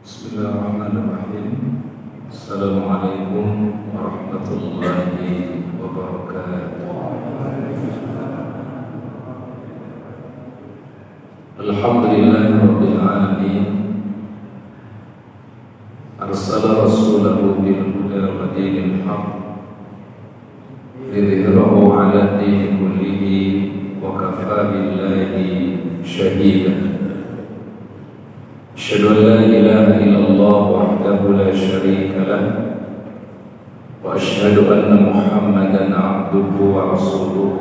Bismillahirrahmanirrahim. Assalamualaikum warahmatullahi wabarakatuh. Alhamdulillahirabbil alamin. Arsala rasulahu bil huda wa dinil haqq liyudhhirahu 'ala ad-dini kullihi wa kafaa billahi shahidan. أشهد أن لا إله إلا الله وحده لا شريك له وأشهد أن محمدا عبده ورسوله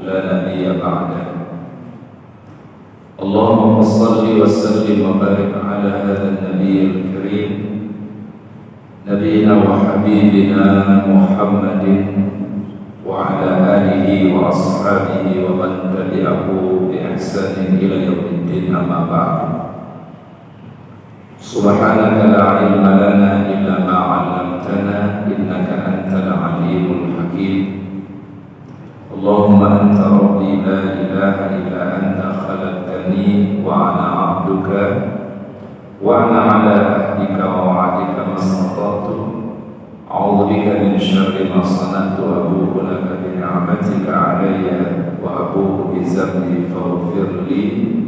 لا نبي بعده. اللهم صل وسلم وبارك على هذا النبي الكريم نبينا وحبيبنا محمد وعلى آله وأصحابه ومن تبعه بإحسان إلى يوم الدين. أما بعد. Subhanaka la ilma lana illa ma 'allamtana innaka antal alimul hakim. Allahumma anta rabbi la ilaha illa anta khalaqtani wa ana 'abduka wa ana 'ala ahdika wa wa'dika mastata'tu. A'udzu bika min syarri ma sana'tu wa abu'u laka bi ni'matika 'alayya wa abu'u bi dhanbi faghfir li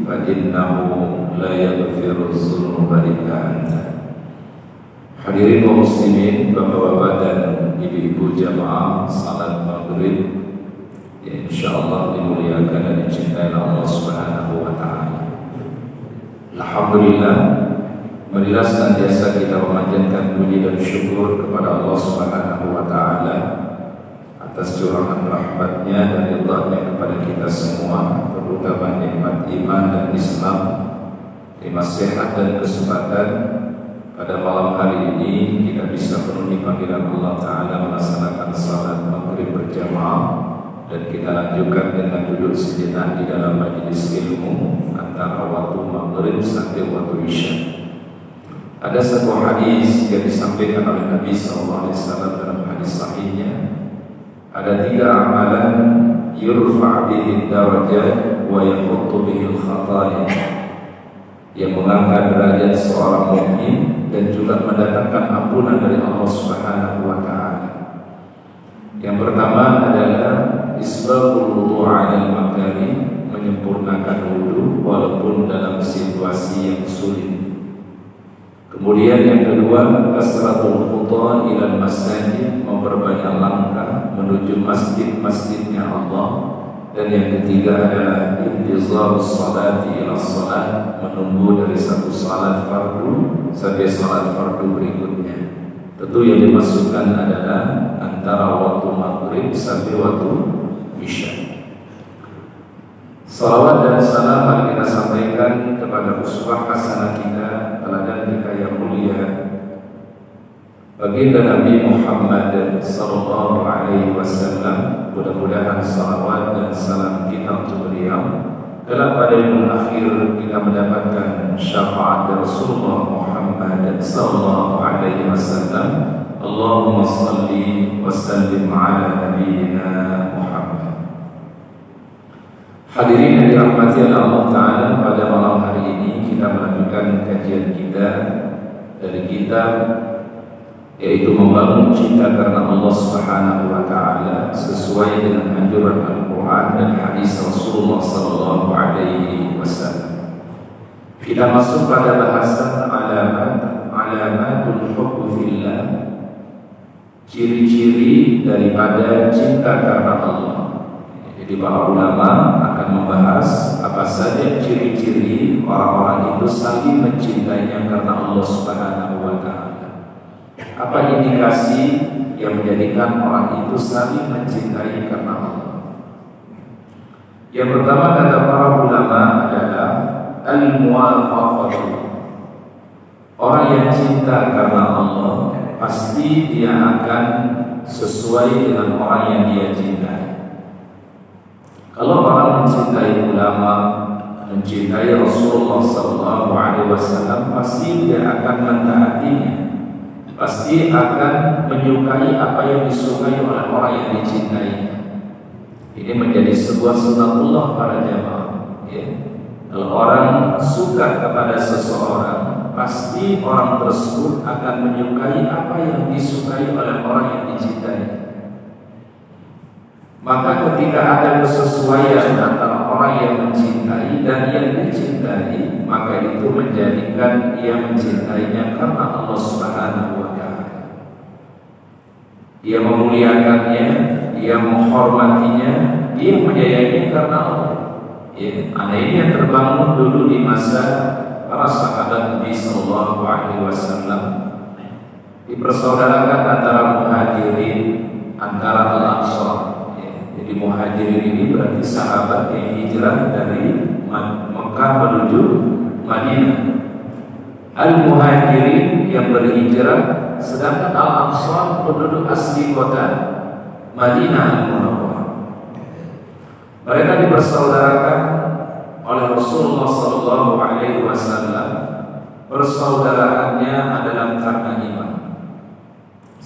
fa innahu la yaghfiru dzunuba illa anta. Hadirin kaum muslimin, bapak-bapak dan ibu-ibu jamaah salat maghrib yang insyaallah dimuliakan dan dicintai Allah Subhanahu wa taala. Alhamdulillah, marilah senantiasa kita memanjatkan puji dan syukur kepada Allah Subhanahu wa taala atas curahan rahmatnya dan ridha-Nya kepada kita semua, terutama nikmat iman dan Islam. Terima sehat dan kesempatan pada malam hari ini kita bisa penuhi panggilan Allah Ta'ala melaksanakan salat maghrib berjamaah, dan kita lanjutkan dengan duduk sejenak di dalam majelis ilmu antara waktu maghrib sampai waktu isya. Ada sebuah hadis yang disampaikan oleh Nabi SAW dalam hadis sahihnya. Ada 3 amalan yurfa' bihi darajat wa yahuttu bihi al-khataya, yang mengangkat derajat seorang mukmin dan juga mendatangkan ampunan dari Allah Subhanahu wa taala. Yang pertama adalah isbabul wudu' 'alal makari, menyempurnakan wudu walaupun dalam situasi yang sulit. Kemudian yang kedua, kasratul khutaa ilal masajid, memperbanyak langkah menuju masjid-masjidnya Allah. Dan yang ketiga adalah intizarus salati ila salat, menunggu dari satu salat fardu sampai salat fardu berikutnya. Tentu yang dimaksudkan adalah antara waktu maghrib sampai waktu isya. Salawat dan salam mari kita sampaikan kepada uswah hasanah kita, teladan kita yang mulia, baginda Nabi Muhammad sallallahu alaihi wasallam. Mudah-mudahan salawat dan salam kita untuk beliau kelak pada yaumul akhir kita mendapatkan syafaat dari Rasulullah Muhammad sallallahu alaihi wasallam. Allahumma shalli wa sallim ala nabiyyina Muhammad. Hadirin yang dirahmati oleh Allah Ta'ala, pada malam hari ini kita melanjutkan kajian kita dari kitab yaitu membangun cinta karena Allah Subhanahu wa taala sesuai dengan anjuran Al-Qur'an dan hadis Rasulullah sallallahu alaihi wasallam. Kita masuk pada bahasan alamatul hubb fillah, ciri-ciri daripada cinta karena Allah. Jadi para ulama akan membahas apa saja ciri-ciri orang-orang itu saling mencintainya karena Allah Subhanahu wa taala. Apa indikasi yang menjadikan orang itu saling mencintai karena Allah? Yang pertama kata para ulama adalah al-muwafaqah. Orang yang cinta karena Allah pasti dia akan sesuai dengan orang yang dia cintai. Kalau orang mencintai ulama, mencintai Rasulullah SAW, pasti dia akan mentaatinya, pasti akan menyukai apa yang disukai oleh orang yang dicintainya. Ini menjadi sebuah sunnatullah para jamaah. Kalau orang suka kepada seseorang, pasti orang tersebut akan menyukai apa yang disukai oleh orang yang dicintai. Maka ketika ada kesesuaian antara orang yang mencintai dan yang dicintai, maka itu menjadikan ia mencintainya karena Allah Subhanahu wa Ta'ala. Ia memuliakannya, ia menghormatinya, ia menyayanginya karena Allah. Ya, ada ini yang terbangun dulu di masa para sahabat Nabi Sallallahu Alaihi Wasallam, dipersaudarakan antara muhajirin, antara al-ansar. Jadi muhajirin ini berarti sahabat yang hijrah dari Mekah menuju Madinah. Al-muhajirin yang berhijrah, sedangkan al-ansar penduduk asli kota Madinah al-Munawwarah. Mereka dipersaudarakan oleh Rasulullah Sallallahu Alaihi Wasallam. Persaudaraannya adalah karena iman.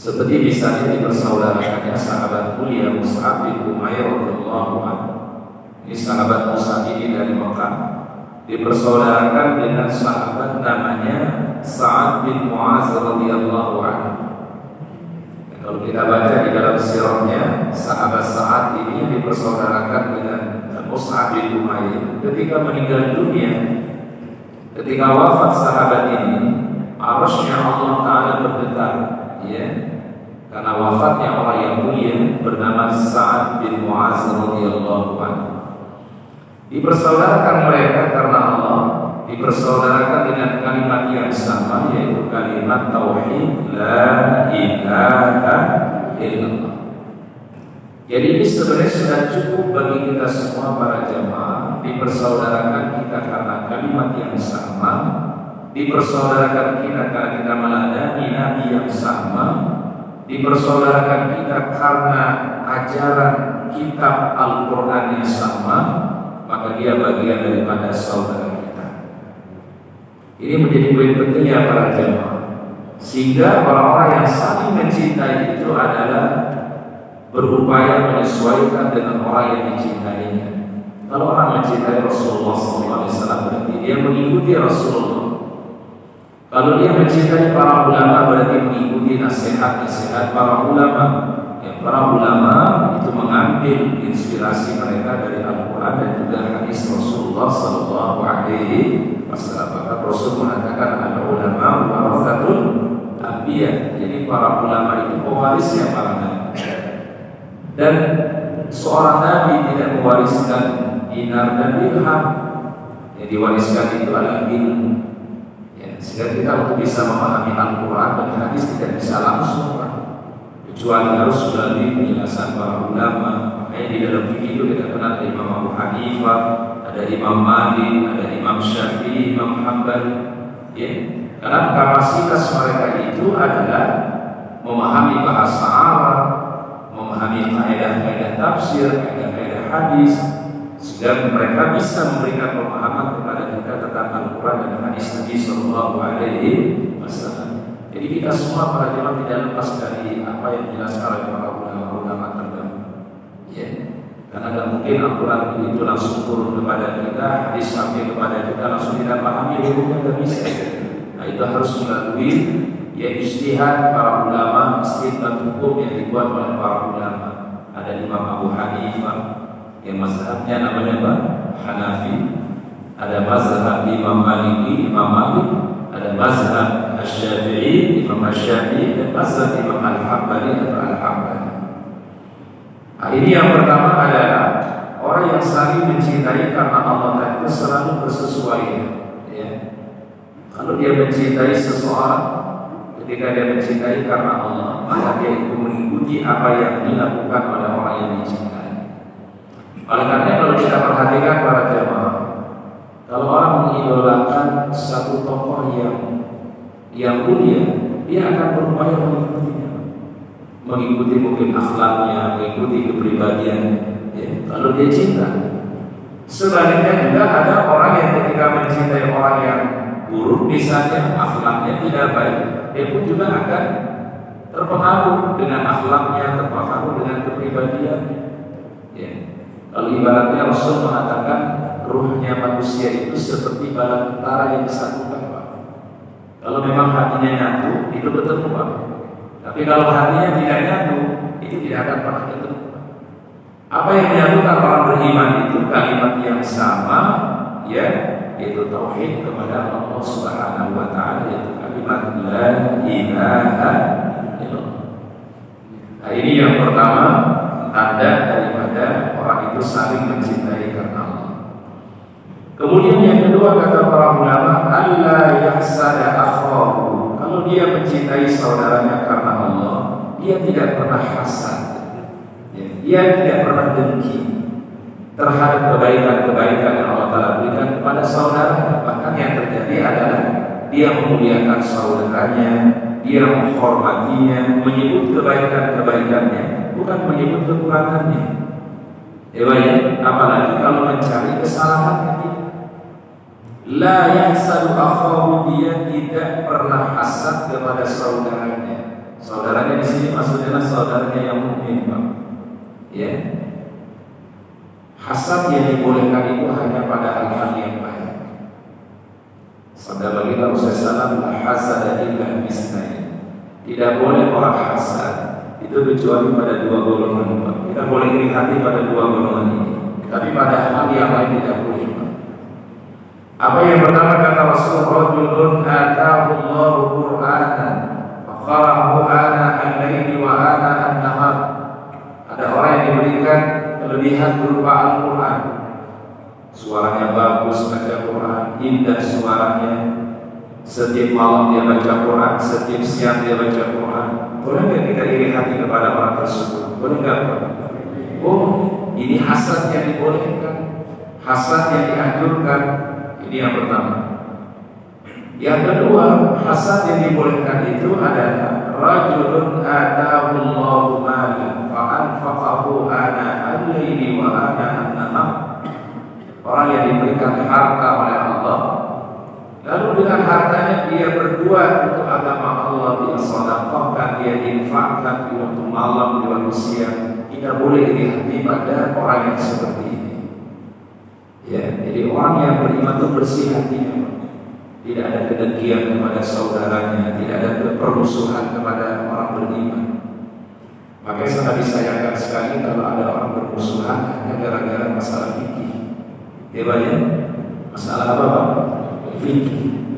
Seperti misalnya dipersaudarakannya sahabat mulia Mus'ab bin Umair radhiyallahu anhu. Ini sahabat Mus'ab ini dari Mekah, dipersaudarakan dengan sahabat namanya Sa'ad bin Mu'az radhiyallahu anhu. Kalau kita baca di dalam sirahnya, sahabat Sa'ad ini dipersaudarakan dengan Mus'ab bin Umair. Ketika meninggal dunia, ketika wafat sahabat ini, arasy-Nya Allah Ta'ala bergetar, ya, karena wafatnya orang yang mulia bernama Sa'ad bin Mu'az radhiyallahu anhu. Dipersaudarakan mereka karena Allah, dipersaudarakan dengan kalimat yang sama, yaitu kalimat tauhid la ilaha illallah. Jadi ini sebenarnya sudah cukup bagi kita semua para jamaah, dipersaudarakan kita karena kalimat yang sama, dipersaudarakan kita karena kita meladani Nabi yang sama, dipersaudarakan kita karena ajaran kitab Al-Quran yang sama, maka dia bagian daripada saudara kita. Ini menjadi poin pentingnya para jamaah, sehingga orang-orang yang saling mencintai itu adalah berupaya menyesuaikan dengan orang yang dicintainya. Kalau orang mencintai Rasulullah SAW, berarti dia mengikuti Rasulullah. Kalau dia mencintai para ulama, berarti mengikuti nasihat-nasihat para ulama. Yang para ulama itu mengambil inspirasi mereka dari Al-Quran dan juga hadis Rasulullah Sallallahu Alaihi Wasallam. Maka Rasul mengatakan ada ulama warasatul anbiya. Jadi para ulama itu pewarisnya para nabi. Dan seorang nabi tidak mewariskan dinar dan dirham. Yang diwariskan itu adalah ilmu. Sehingga kita untuk bisa memahami Al-Quran dan hadis tidak bisa langsung, kecuali harus melalui penjelasan para ulama. Makanya di dalam fikih itu kita kenal ada Imam Abu Hanifah, ada Imam Malik, ada Imam Syafi'i, Imam Hanbali. Ya. Karena kapasitas mereka itu adalah memahami bahasa Arab, memahami kaidah-kaidah tafsir, kaidah-kaidah hadis, sehingga mereka bisa memberikan pemahaman kepada kita tentang Al-Quran dan hadis Nabi Sallallahu Alaihi Wasallam. Jadi kita semua para jemaah tidak lepas dari apa yang dijelaskan oleh para ulama terdahulu. Ya, karena tidak mungkin Al-Quran itu langsung turun kepada kita, hadis sampai kepada kita langsung kita pahami, hukumnya tidak bisa. Nah itu harus melalui ya ijtihad para ulama, istihad hukum yang dibuat oleh para ulama. Ada Imam Abu Hanifah yang mazhabnya namanya apa? Hanafi. Ada mazhab Imam Maliki, Imam Malik. Ada mazhab Asy-Syafi'i, Imam Asy-Syafi'i, dan mazhab Imam Al-Hambali atau Al-Hambali. Nah, ini yang pertama adalah orang yang saling mencintai karena Allah itu selalu bersesuaian. Ya. Kalau dia mencintai seseorang, ketika dia mencintai karena Allah, maka dia itu mengikuti apa yang dilakukan oleh orang yang dicintai. Oleh karena kalau kita perhatikan para jemaah, kalau orang mengidolakan satu tokoh yang mulia, dia akan berupaya mengikutinya, mengikuti mungkin akhlaknya, mengikuti kepribadiannya. Ya, kalau dia cinta. Sebaliknya juga ada orang yang ketika mencintai orang yang buruk, misalnya akhlaknya tidak baik, dia pun juga akan terpengaruh dengan akhlaknya, terpengaruh dengan kepribadiannya. Ya. Kalau ibaratnya Rasul mengatakan ruhnya manusia itu seperti bala tentara yang disatukan, Pak. Kalau memang hatinya nyatu, itu ketemu Pak. Tapi kalau hatinya tidak nyatu, itu tidak akan pernah ketemu. Apa yang menyatukan orang beriman itu kalimat yang sama, ya, yaitu tauhid kepada Allah Subhanahu wa taala, yaitu kalimat la ilaha illallah. Nah, ini yang pertama, tanda daripada orang itu saling mencintai karena Allah. Kemudian yang kedua kata para ulama, alla yahsada akhahu. Kalau dia mencintai saudaranya karena Allah, dia tidak pernah hasad. Dia tidak pernah dengki terhadap kebaikan-kebaikan yang Allah Ta'ala berikan kepada saudaranya. Bahkan yang terjadi adalah dia memuliakan saudaranya, dia menghormatinya, menyebut kebaikan-kebaikannya, bukan menyebut kekurangannya. Apalagi kalau mencari kesalahannya. La yahsadu akhahu, dia tidak pernah hasad kepada saudaranya. Saudaranya di sini maksudnya saudaranya yang mukmin, Pak. Ya. Hasad yang dibolehkan itu hanya pada hal-hal yang baik. Sabda baginda Rasulullah SAW, la hasada illa bisnain. Tidak boleh orang hasad itu kecuali pada dua golongan, Pak. Kita boleh iri hati pada dua golongan ini, tapi pada hal yang lain tidak boleh, Pak. Apa yang pertama kata Rasulullah, rajulun ataahu Allahu Qur'anan faqara'ahu ana al-laili wa ana an-nahar. Ada orang yang diberikan kelebihan berupa Al-Quran. Suaranya bagus baca Quran, indah suaranya. Setiap malam dia baca Quran, setiap siang dia baca Quran. Boleh nggak kita iri hati kepada orang tersebut? Boleh nggak? Oh, ini hasad yang dibolehkan, hasad yang dianjurkan. Ini yang pertama. Yang kedua, hasad yang dibolehkan itu adalah rajulun ataahu Allahu malan fa anfaqahu ana al-laili wa ana an-nahar. Orang yang diberikan harta oleh Allah, lalu dengan hartanya dia berbuat untuk agama Allah, dia sedekahkan, dia infakkan di waktu malam, di waktu siang. Tidak boleh iri hati pada orang yang seperti ini. Ya, jadi orang yang beriman itu bersih hatinya. Tidak ada kedengkian kepada saudaranya, tidak ada permusuhan kepada orang beriman. Makanya sangat disayangkan sekali kalau ada orang bermusuhan hanya gara-gara masalah fikih. Hebatnya masalah apa, Pak? Fikih.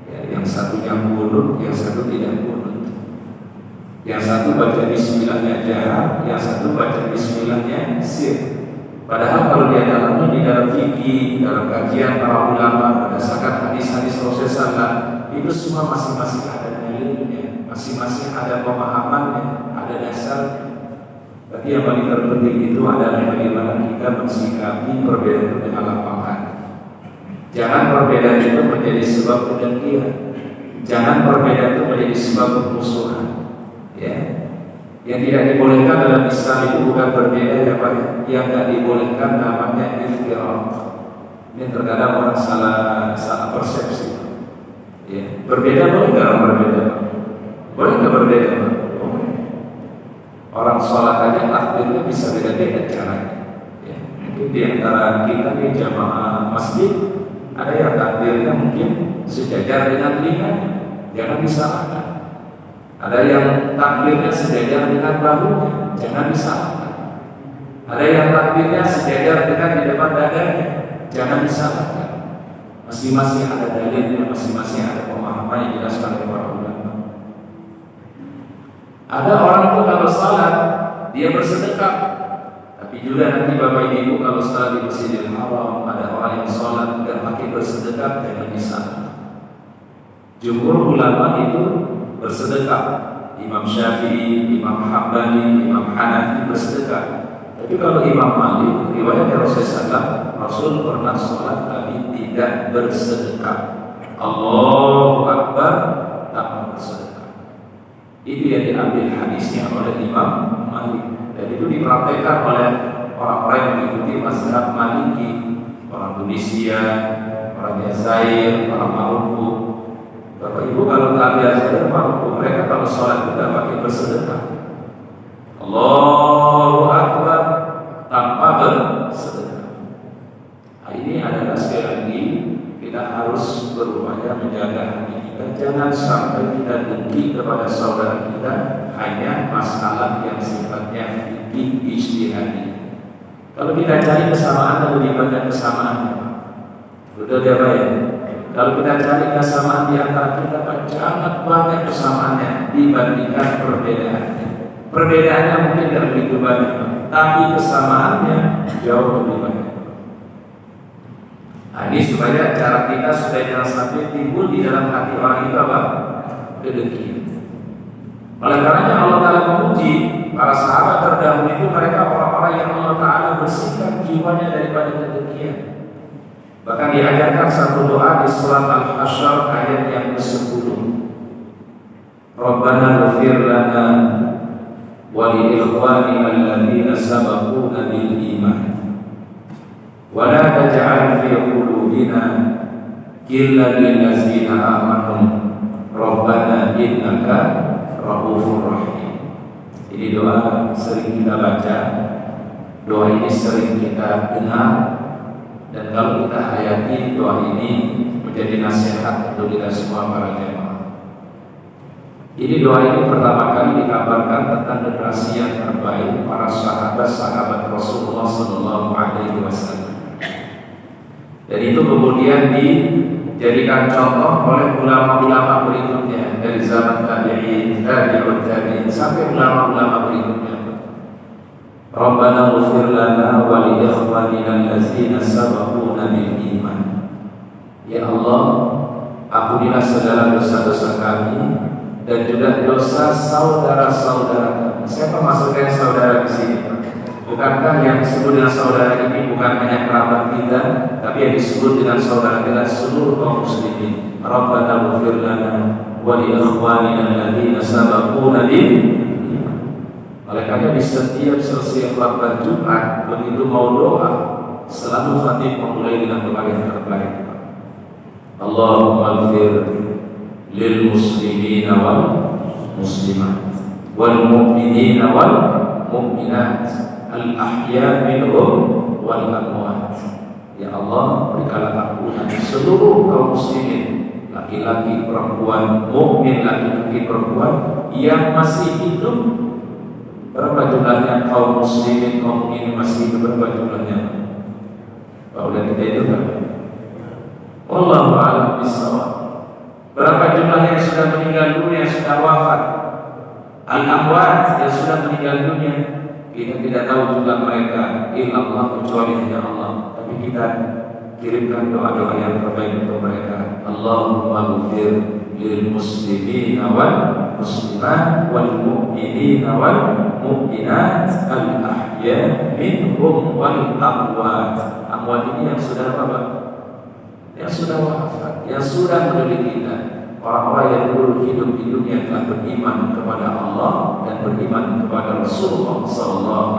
Ya, yang satunya bunut, yang satu tidak bunut. Yang satu baca bismillahnya jahat, yang satu baca bismillahnya sir. Padahal kalau dia dalamnya di dalam fikih, dalam kajian para ulama berdasarkan hadis-hadis Rasulullah, itu semua masing-masing ada dalilnya, masing-masing ada pemahamannya, ada dasarnya. Tapi yang paling terpenting itu adalah bagaimana kita mensikapi perbedaan dengan lapangan. Jangan perbedaan itu menjadi sebab kedengkian. Jangan perbedaan itu menjadi sebab permusuhan. Ya. Yang tidak dibolehkan dalam Islam itu bukan berbeda ya Pak. Yang tidak dibolehkan namanya iftirak. Ini terkadang orang salah persepsi. Ya. Berbeda boleh nggak orang berbeda? Boleh nggak berbeda? Boleh. Orang sholat aja takbirnya bisa beda-beda caranya. Ya. Mungkin di antara kita di jamaah masjid ada yang takbirnya mungkin sejajar dengan telinganya. Jangan disalahkan. Ada yang takbirnya sejajar dengan bahunya, jangan disalahkan. Ada yang takbirnya sejajar dengan di depan dadanya, jangan disalahkan. Masing-masing ada dalilnya, masing-masing ada pemahaman yang dijelaskan oleh para ulama. Ada orang itu kalau salat dia bersedekah, tapi juga nanti Bapak Ibu kalau salat di Masjidil Haram ada orang yang salat dan pakai bersedekah, jangan disalahkan. Jumhur ulama itu bersedekah. Imam Syafi'i, Imam Hambali, Imam Hanafi bersedekah. Tapi kalau Imam Malik, riwayat dari Rasulullah, Rasul pernah sholat tapi tidak bersedekah. Allahu Akbar tanpa bersedekah. Itu yang diambil hadisnya oleh Imam Malik. Dan itu dipraktekkan oleh orang-orang yang mengikuti mazhab Maliki, orang Tunisia, orang Jazair, orang Maroko. Bapak Ibu kalau kalian sadar Maroko, mereka kalau sholat tidak pakai bersedekah. Allahu Akbar tanpa bersedekah. Nah, ini adalah sekali lagi kita harus berupaya menjaga hati kita. jangan sampai kita dengki kepada saudara kita hanya masalah yang sifatnya fikih ijtihadi. Kalau kita cari kesamaan lebih banyak kesamaan, betul ya Pak ya? Kalau kita cari kesamaan di antara kita, sangat banyak kesamaannya dibandingkan perbedaannya. Perbedaannya mungkin tidak begitu banyak, tapi kesamaannya jauh lebih banyak. Nah, ini supaya cara kita supaya jangan sampai timbul di dalam hati orang itu apa? Kedengkian. Oleh karenanya Allah Ta'ala memuji para sahabat terdahulu itu, mereka orang-orang yang Allah Ta'ala bersihkan jiwanya daripada kedengkian. Bahkan diajarkan satu doa di surat Al-Hasyr ayat yang ke-10. Rabbana ighfir lana wa li ikhwanina alladhina sabaquna bil iman wa la taj'al fi qulubina ghillan lil ladzina amanu rabbana innaka Raufur Rahim. Ini doa sering kita baca, doa ini sering kita dengar, dan kalau kita hayati doa ini menjadi nasihat untuk kita semua para jemaah. Ini doa ini pertama kali dikabarkan tentang generasi yang terbaik, para sahabat-sahabat Rasulullah SAW. Dan itu kemudian dijadikan contoh oleh ulama-ulama berikutnya dari zaman tabi'in, tabi'ut tabi'in sampai ulama-ulama berikutnya. Rabbana ighfir lana wa li ikhwanina allazina sabaquna bil iman. Ya Allah, ampunilah segala dosa-dosa kami dan juga dosa saudara-saudara kami. Siapa maksudnya saudara di sini? Bukankah yang disebut dengan saudara ini bukan hanya kerabat kita, tapi yang disebut dengan saudara kita seluruh kaum muslimin. Rabbana ighfir lana wa li ikhwanina alladzina sabaquna bil iman. Oleh karena di setiap selesai khutbah Jumat, begitu mau doa, selalu khatib memulai dengan doa yang terbaik. Allahumma ighfir lil muslimina wal muslimat wal mu'minina wal mu'minat al-ahya minhum wal amwat. Ya Allah, berikanlah ampunan seluruh kaum muslimin, laki-laki, perempuan, mukmin laki-laki, perempuan yang masih hidup. Berapa jumlahnya kaum muslimin, kaum mukmin masih hidup? Berapa jumlahnya? Pak udah kita itu kan? Wallahu a'lam bishawab. Berapa jumlah yang sudah meninggal dunia, yang sudah wafat? Al-amwat yang sudah meninggal dunia, kita tidak tahu jumlah mereka, illallah, kecuali hanya Allah. Tapi kita kirimkan doa-doa yang terbaik untuk mereka. Allahumma ighfir lil muslimina wal muslimat wal mu'minina wal mu'minat al ahya minhum wal amwat. Amwat ini yang sudah apa? Yang sudah wafat, yang sudah mendidik kita. Orang-orang yang dulu hidup di dunia telah beriman kepada Allah dan beriman kepada Rasulullah SAW,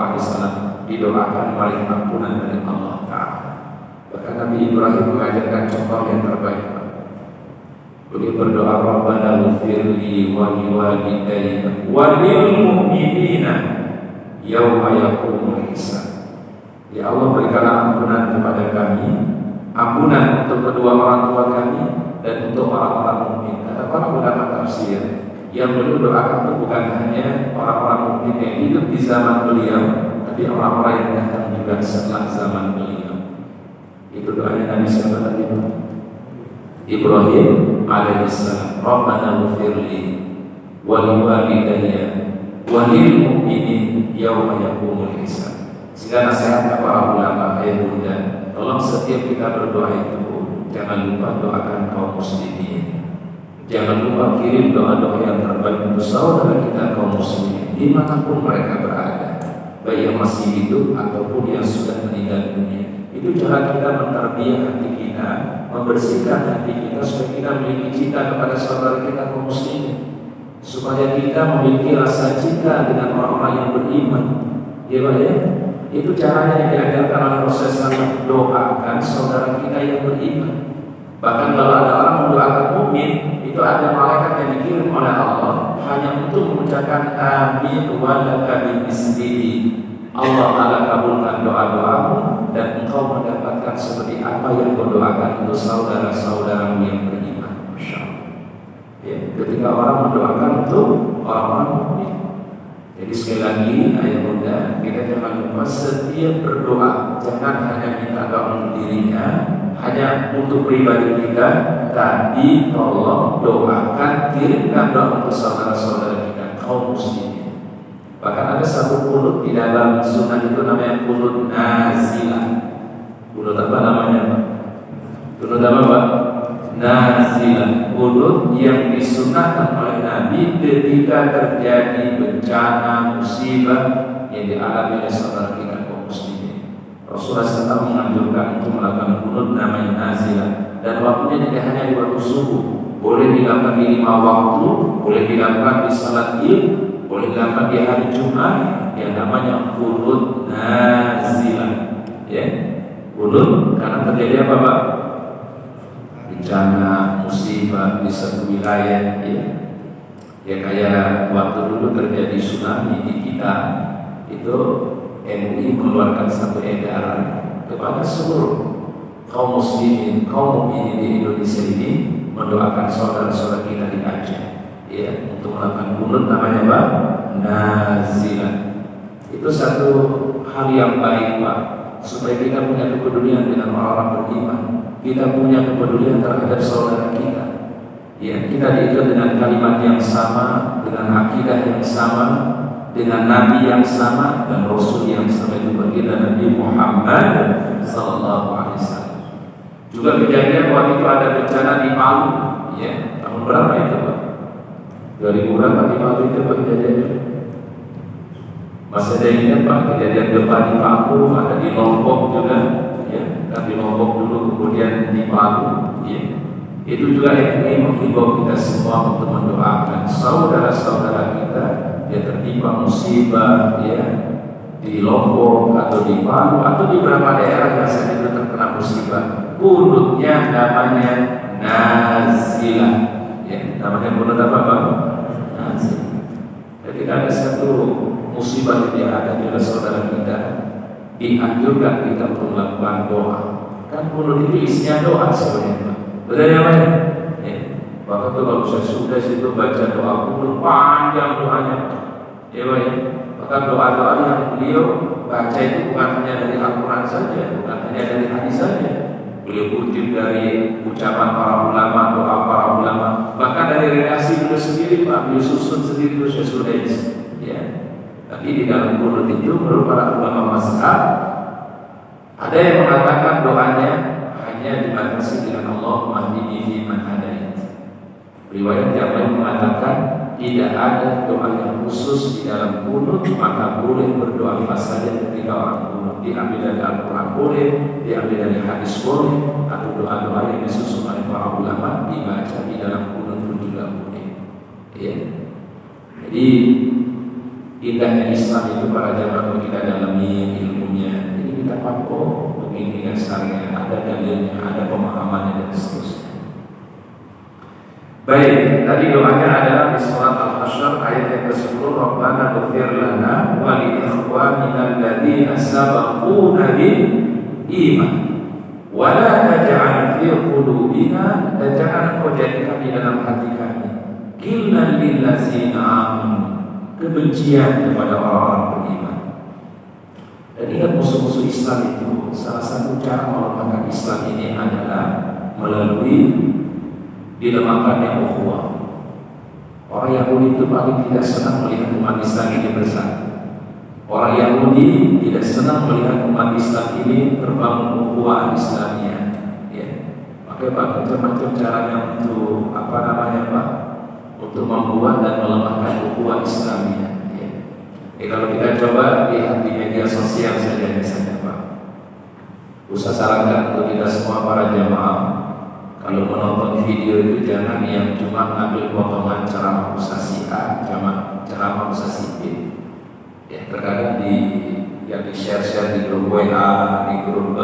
didoakan oleh ampunan dari Allah Ta'ala. Bahkan Nabi Ibrahim mengajarkan contoh yang terbaik. Beliau berdoa, Rabbana ighfir li wa li walidayya wa lil mu'minina yauma yaqumul hisab. Ya Allah, berikanlah ampunan kepada kami, ampunan untuk kedua orang tua kami dan untuk orang-orang mukmin. Kata para ulama tafsir, yang beliau doakan itu bukan hanya orang-orang mukmin yang hidup di zaman beliau, tapi orang-orang yang datang juga setelah zaman beliau. Itu doanya Nabi SAW Ibrahim alaihissalam, Rabbana ighfirli wa li walidayya wa lil mu'minin yauma yaqumul hisab. Sehingga nasihat para ulama, ayah bunda, tolong setiap kita berdoa itu jangan lupa doakan kaum muslimin. Jangan lupa kirim doa-doa yang terbaik untuk saudara kita kaum muslimin dimanapun mereka berada, baik yang masih hidup ataupun yang sudah meninggal dunia. Itu cara kita menterbiah hati kita, membersihkan hati kita supaya kita memiliki cinta kepada saudara kita kaum muslimin, supaya kita memiliki rasa cinta dengan orang-orang yang beriman. Ya Pak ya? Itu caranya yang diajarkan oleh Rasulullah, doakan saudara kita yang beriman. Bahkan kalau ada orang mendoakan mukmin, itu ada malaikat yang dikirim oleh Allah hanya untuk mengucapkan amin wa laka bimislihi. Allah Ta'ala kabulkan doa-doamu dan engkau mendapatkan seperti apa yang kau doakan untuk saudara-saudaramu yang beriman. Masya Allah. Ya, ketika orang mendoakan untuk orang-orang mukmin. Jadi sekali lagi ayat muda, kita jangan lupa setiap berdoa jangan hanya minta doa untuk dirinya, hanya untuk pribadi kita, tapi tolong doakan, kirimkan doa untuk saudara-saudara kita kaum muslimin. Bahkan ada satu kunut di dalam sunnah itu namanya kunut nazilah. Kunut apa namanya? Kunut apa Pak? Nazilah. Kunut yang disunahkan oleh Nabi ketika terjadi bencana, musibah yang dialami oleh saudara kita kaum muslimin. Rasulullah SAW menganjurkan untuk melakukan kunut namanya nazilah, dan waktunya tidak hanya di waktu subuh, boleh dilakukan di 5 waktu, boleh dilakukan di salat Id, boleh dilakukan di hari Jumat, yang namanya kunut nazilah. Ya, kunut karena terjadi apa Pak? Bencana, musibah di satu wilayah, ya kayak waktu dulu terjadi tsunami di kita, itu MUI mengeluarkan satu edaran kepada seluruh kaum muslimin, kaum mukminin di Indonesia ini mendoakan saudara-saudara kita di Aceh, ya, untuk melakukan kunut namanya Pak, nazilah. Itu satu hal yang baik Pak, supaya kita punya kepedulian dengan orang-orang beriman. Kita punya kepedulian terhadap saudara kita. Ya, kita diikat dengan kalimat yang sama, dengan akidah yang sama, dengan Nabi yang sama dan Rasul yang sama, juga kita Nabi Muhammad Sallallahu Alaihi Wasallam. Juga kejadian waktu itu ada bencana di Palu, ya, tahun berapa itu Pak? 2000 berapa di Palu itu Pak kejadiannya? Masih ada ingat Pak kejadian gempa di Palu, ada di Lombok juga. Ya, di Lombok dulu, kemudian di Palu, ya. Itu juga yang ingin menghimbau kita semua untuk mendoakan saudara-saudara kita yang tertimpa musibah, ya, di Lombok atau di Palu atau di beberapa daerah yang saat itu terkena musibah. Kunutnya namanya nazilah, ya, namanya kunut apa Pak? Nazilah. Jadi ada satu musibah yang ada di saudara kita, dianjurkan kita untuk melakukan doa. Kan kunut itu isinya doa sebenarnya. Benar ya Pak? Ya. Bahkan tuh kalau saya sudah situ baca doa kunut panjang doanya, ya Pak ya. Bahkan doa-doa yang beliau baca itu bukan hanya dari Al-Quran saja, bukan hanya dari hadis saja. Beliau kutip dari ucapan para ulama, doa para ulama, bahkan dari redaksi beliau sendiri Pak, beliau susun sendiri, beliau sudah ya. Tapi di dalam kunut itu menurut para ulama mazhab ada yang mengatakan doanya hanya dibatasi dengan Allahumma hdini fi man hadait. Riwayat yang lain mengatakan tidak ada doa yang khusus di dalam kunut, maka boleh berdoa apa saja ketika orang kunut. Diambil dari Al-Quran boleh, diambil dari hadis boleh, atau doa-doa yang disusun oleh para ulama dibaca di dalam kunut pun juga boleh. Ya. Jadi indahnya Islam itu para jamaah kita dalami ilmunya. Jadi kita patuh begini kan sekarang ada dalilnya, ada pemahamannya dan seterusnya. Baik, tadi doanya adalah di surat Al-Hasyr ayat yang ke-10, Rabbana ighfir lana wa li ikhwanina alladziina sabaquna bil iman wa la taj'al fi qulubina, dan jangan kau jadikan di dalam hati kami ghillan lil ladzina amanu, kebencian kepada orang-orang beriman. Dan ingat, musuh-musuh Islam itu salah satu cara melemahkan Islam ini adalah melalui dilemahkannya ukhuwah. Orang Yahudi itu paling tidak senang melihat umat Islam ini bersatu. Orang Yahudi tidak senang melihat umat Islam ini terbangun ukhuwah Islamiyah. Ya. Maka Pak, macam-macam caranya untuk Pak? Untuk membuat dan melemahkan ukhuwah Islamiyah. Kalau kita coba lihat di media sosial saja misalnya Pak, usah sarankan untuk kita semua para jamaah, kalau menonton video itu jangan yang cuma ngambil potongan ceramah Ustaz A, ceramah Ustaz B. Ya, terkadang yang di-share di grup WA, di grup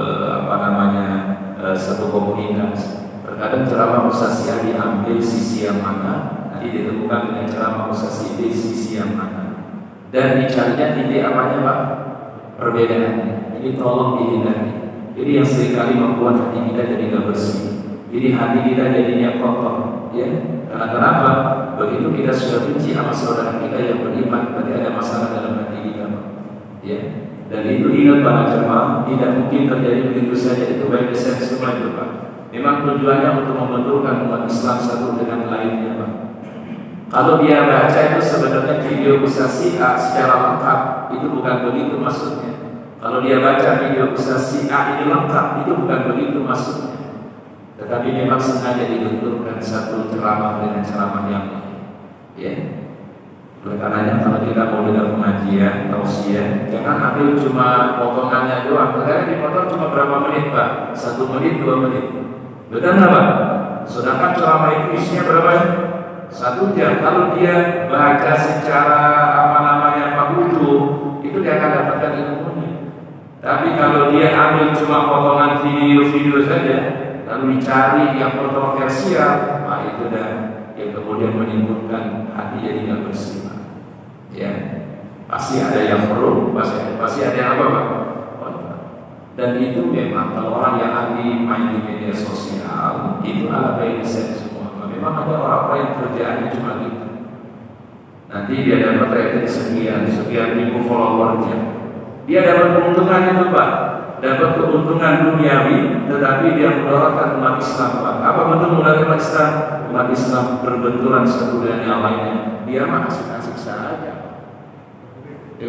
satu komunitas. Terkadang ceramah Ustaz A diambil sisi yang mana, nanti ditemukan dengan ceramah Ustaz B sisi yang mana. Dan dicarinya titik apanya Pak? Perbedaannya. Jadi tolong dihindari. Jadi yang seringkali membuat hati kita jadi gak bersih. Jadi hati kita jadinya kotor. Ya, karena kenapa? Begitu kita sudah benci sama saudara kita yang beriman, berarti ada masalah dalam hati kita. Ya, dan itu ingat para jemaah, tidak mungkin terjadi begitu saja. Itu by design semua itu Pak. Memang tujuannya untuk membenturkan umat Islam satu dengan lainnya Pak. Kalau dia baca itu sebenarnya video Ustaz A secara lengkap, itu bukan begitu maksudnya. Kalau dia baca video Ustaz A ini lengkap, itu bukan begitu maksudnya. Tetapi memang sengaja dibenturkan satu ceramah dengan ceramah yang lain. Ya. Oleh karenanya kalau kita mau dengar pengajian, tausiah, jangan ambil cuma potongannya doang. Karena dipotong cuma berapa menit Pak? 1 menit, 2 menit. Betul nggak Pak? Sedangkan ceramah itu isinya berapa? 1 jam. Kalau dia baca secara utuh, itu dia akan dapatkan ilmunya. Tapi kalau dia ambil cuma potongan video-video saja, lalu dicari yang kontroversial, nah itu dah yang kemudian menimbulkan hati jadi tidak bersih. Ya, pasti ada yang pro, pasti ada yang apa Pak? Dan itu memang kalau orang yang ahli main di media sosial itu ala baik semua. Memang ada orang-orang yang kerjaannya cuma gitu. Nanti dia dapat rating sekian ribu followernya. Dia dapat keuntungan itu Pak. Dapat keuntungan duniawi, tetapi dia mendorotkan umat Islam. Apa bentuk mendorotkan umat Islam? Umat Islam berbenturan satu dengan yang lainnya. Dia mah asik-asik saja. Ya.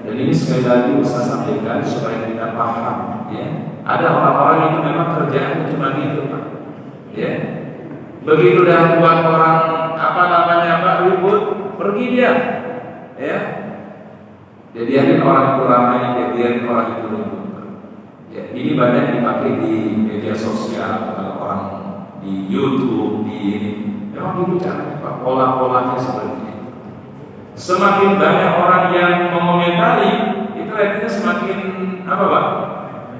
Dan ini sekali lagi Ustaz sampaikan supaya kita paham. Ya. Ada orang-orang itu memang kerjaannya cuma gitu Pak. Ya. Begitu dah buat orang Pak ribut, pergi dia. Ya. Jadian orang itu ramai, jadian orang itu ribut. Ya, ini banyak dipakai di media sosial, kalau orang di YouTube, di ini. Memang itu caranya Pak, pola-polanya seperti itu. Semakin banyak orang yang mengomentari, itu artinya semakin apa Pak?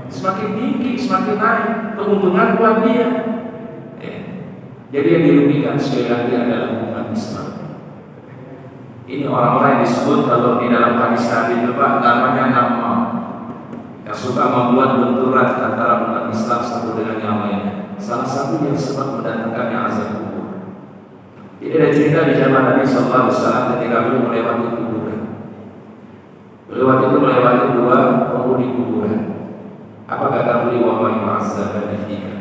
Semakin tinggi, semakin naik, keuntungan buat dia. Ya. Jadi yang dirugikan sekali lagi adalah umat Islam. Ini orang-orang yang disebut kalau di dalam hadis Nabi itu Pak, namanya nama yang suka membuat benturan antara umat Islam satu dengan yang lainnya. Salah satu yang sebab mendatangkannya azab kubur. Ini ada cerita di zaman Nabi Sallallahu Alaihi Wasallam ketika beliau melewati kuburan. Beliau waktu itu melewati 2 penghuni kuburan. Apa kata beliau? Wa ma'azzaban fika.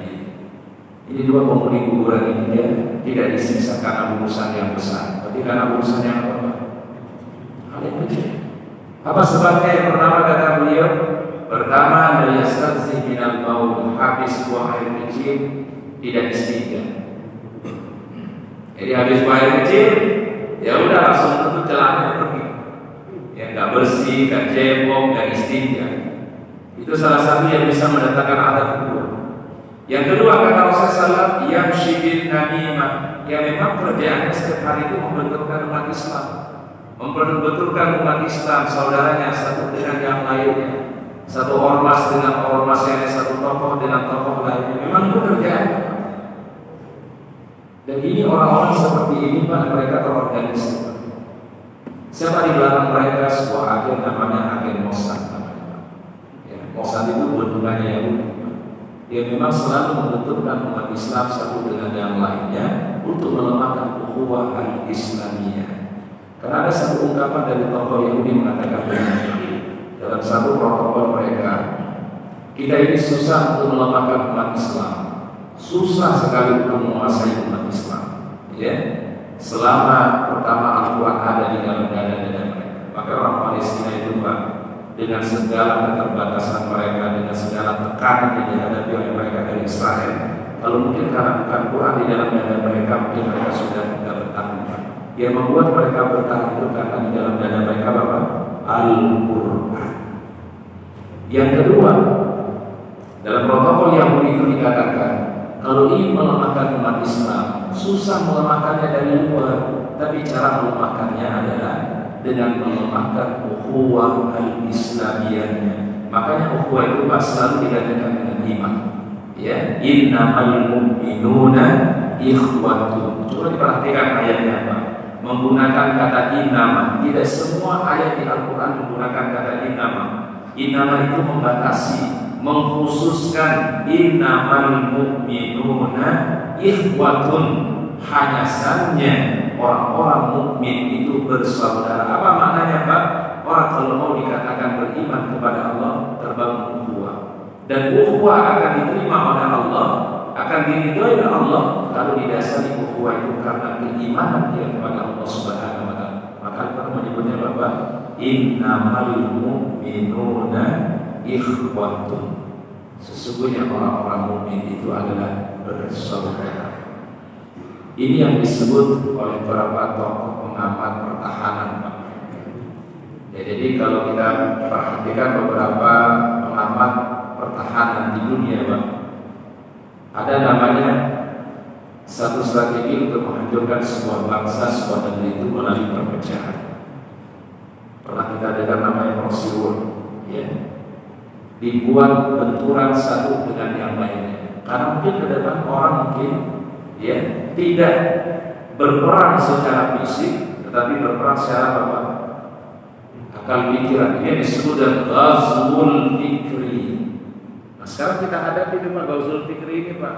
Ini 2 penghuni kuburan ini dia tidak disiksa karena urusan yang besar, tapi karena urusan yang apa? Hal yang kecil. Apa sebabnya? Yang pertama kata beliau, pertama dari yastazi minal maut, habis buang air kecil tidak istinja. Jadi habis buang air kecil, ya udah langsung tutup celananya pergi. Ya nggak bersih, nggak cebok, nggak istinja. Itu salah satu yang bisa mendatangkan adab kubur. Yang kedua kata Rasulullah, yang syibin namimah, yang memang kerjaannya setiap hari itu membenturkan umat Islam, membenturkan umat Islam, saudaranya satu dengan yang lainnya. Satu ormas dengan ormas yang lain, satu tokoh dengan tokoh lainnya. Memang itu kerjaan. Dan ini orang-orang seperti ini Pak, mereka terorganisir. Siapa di belakang mereka? Sebuah agen namanya agen Mossad. Ya, Mossad itu bentukannya Yahudi. Dia memang selalu membenturkan umat Islam satu dengan yang lainnya untuk melemahkan ukhuwah al-Islamiyah. Karena ada satu ungkapan dari tokoh Yahudi mengatakan dalam satu protokol mereka, kita ini susah untuk melemahkan umat Islam, susah sekali untuk menguasai umat Islam. Ya, selama pertama Al-Quran ada di dalam dada-dada mereka. Maka orang Palestina itu Pak, dengan segala keterbatasan mereka, dengan segala tekanan yang dihadapi oleh mereka dari Israel, kalau mungkin karena bukan Quran di dalam dada mereka, mungkin mereka sudah tidak bertahan. Yang membuat mereka bertahan itu karena di dalam dada mereka apa? Al-Quran. Yang kedua, dalam protokol Yahudi itu dikatakan, kalau ingin melemahkan umat Islam, susah melemahkannya dari luar, tapi cara melemahkannya adalah dengan melemahkan ukhuwah al-Islamiyahnya. Makanya ukhuwah itu selalu digantikan dengan iman. Ya, innamal mu'minuna ikhwatun. Coba diperhatikan ayatnya apa? Menggunakan kata innama. Tidak semua ayat di Al-Quran menggunakan kata innama. Innama itu membatasi, mengkhususkan innamal mu'minuna ikhwatun. hanya saja orang-orang mukmin itu bersaudara. Apa maknanya, Pak? Orang kalau mau dikatakan beriman kepada Allah terbangun ukhuwah, dan ukhuwah akan diterima oleh Allah, akan diridhoi oleh Allah kalau didasari ukhuwah itu karena keimanan dia kepada Allah Subhanahu wa taala. Maka kita menyebutnya apa? Innamal mu'minuna ikhwatun. Sesungguhnya orang-orang mukmin itu adalah bersaudara. Ini yang disebut oleh beberapa tokoh pengamat pertahanan, Pak. Ya, jadi kalau kita perhatikan beberapa pengamat pertahanan di dunia, Pak, ada namanya satu strategi untuk menghancurkan sebuah bangsa, sebuah negeri itu melalui perpecahan. Pernah kita dengar namanya proxy war, ya. Dibuat benturan satu dengan yang lainnya. Karena mungkin ke depan orang mungkin ya tidak berperang secara fisik, tetapi berperang secara apa? Akal pikiran. Ini disebut dengan ghazwul fikri. Nah, sekarang kita hadapi dengan ghazwul fikri ini, Pak.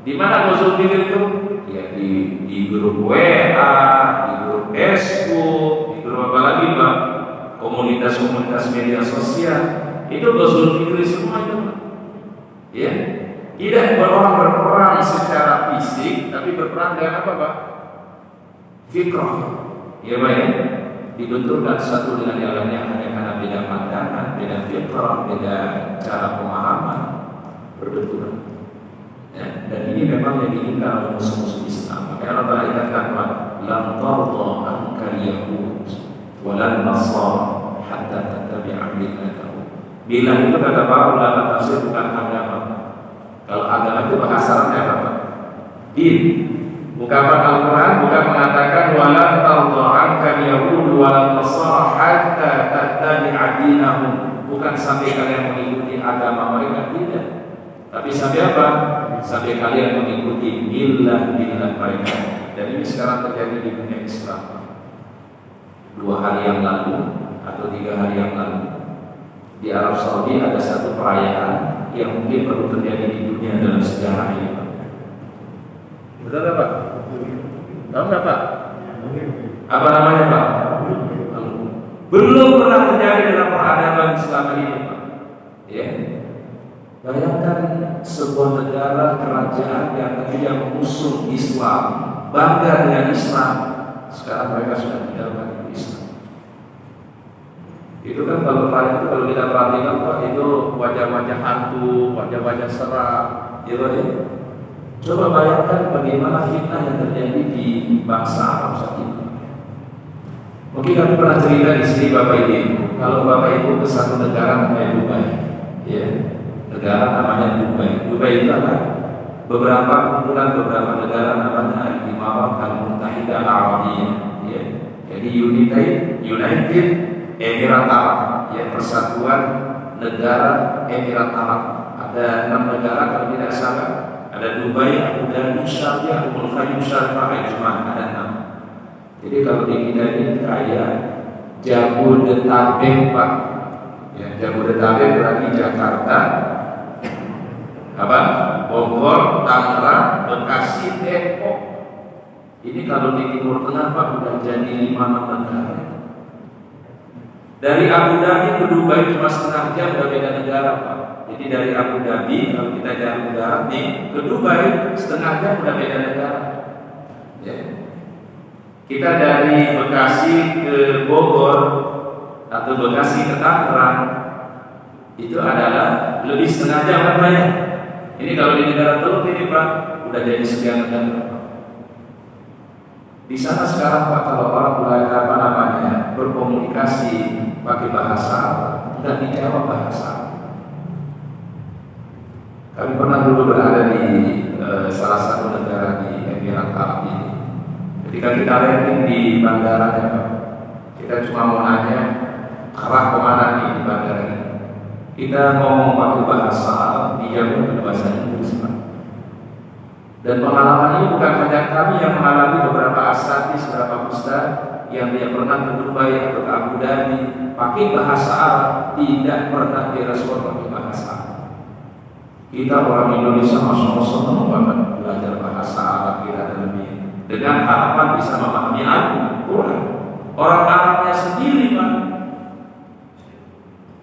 Di mana ghazwul fikri itu? Ya di grup WA, di grup Facebook, di grup apa lagi, Pak? Komunitas-komunitas media sosial. Itu ghazwul fikri semua itu, Pak. Ya. Tidak orang berperang secara fisik, tapi berperang dengan apa, Pak? Fikrah. Ya, Pak, ya. Dibenturkan satu dengan yang lainnya hanya karena beda pandangan, beda fikrah, beda cara pemahaman, berbenturan. Ya, dan ini memang yang diinginkan oleh musuh-musuh Islam. Maka Allah Taala katakan, "Lam tarda ankal yahud wa lan nasara hatta tattabi'a millatahum." Bila itu kata para ulama tafsir bukan agama. Kalau agama itu bahasa Arabnya apa? Din. Ungkapan Al-Quran bukan mengatakan walan tarda ankal yahud wa lan nasara hatta tattabi'a dinahum. Bukan sampai kalian mengikuti agama mereka, tidak. Tapi sampai apa? Sampai kalian mengikuti millah mereka. Dan ini sekarang terjadi di dunia Islam. 2 hari yang lalu atau 3 hari yang lalu di Arab Saudi ada satu perayaan yang mungkin baru terjadi di dunia dalam sejarah ini, Pak. Betul nggak, Pak? Tahu nggak, Pak? Apa namanya, Pak? Belum pernah terjadi dalam peradaban selama ini, Pak. Ya. Bayangkan sebuah negara kerajaan yang tadinya mengusung Islam, bangga dengan Islam, sekarang mereka sudah meninggalkan Islam. Itu kan kalau kita perhatikan, Pak, itu wajah-wajah hantu, wajah-wajah seram, gitu ya. Coba bayangkan bagaimana fitnah yang terjadi di bangsa Arab saat ini. Mungkin kami pernah cerita di sini, Bapak Ibu, kalau Bapak Ibu ke satu negara namanya Dubai, ya, negara namanya Dubai. Dubai itu apa? Beberapa negara namanya Imarat Al-Muttahidah Al-Arabiyah, ya. Jadi United Emirat Arab, ya, Persatuan Negara Emirat Arab. Ada 6 negara kalau tidak salah. Ada Dubai, Abu Dhabi, Syariah, Ummul Qayyim, Syariah, cuma ada 6. Jadi kalau di kita ini kayak Jabodetabek, Pak. Ya, Jabodetabek berarti Jakarta, apa? Bogor, Tangerang, Bekasi, Depok. Ini kalau di Timur Tengah, Pak, sudah jadi 5 negara. Dari Abu Dhabi ke Dubai cuma setengah jam, udah beda negara, Pak. Jadi dari Abu Dhabi kalau kita jalan darat nih ke Dubai setengah jam udah beda negara. Ya. Kita dari Bekasi ke Bogor atau Bekasi ke Tangerang itu adalah lebih setengah jam kan, Pak, ya? Ini kalau di negara Teluk ini, Pak, udah jadi sekian negara. Di sana sekarang, Pak, kalau orang mulai berkomunikasi pakai bahasa Arab, tidak dijawab bahasa Arab. Kami pernah dulu berada di salah satu negara di Emirat Arab ini. Ketika kita landing di bandara, kita cuma mau nanya arah kemana nih di bandara ini. Kita ngomong pakai bahasa Arab, dijawab dengan bahasa Inggris, Pak. Dan pengalaman ini bukan hanya kami yang mengalami, beberapa asatidz, beberapa ustaz yang dia pernah ke Dubai atau ke Abu Dhabi pakai bahasa Arab, tidak pernah direspon pakai bahasa Arab. Kita orang Indonesia, masya Allah, senang banget belajar bahasa Arab, kita lebih dengan harapan bisa memahami Al-Quran. Orang Arabnya sendiri Pak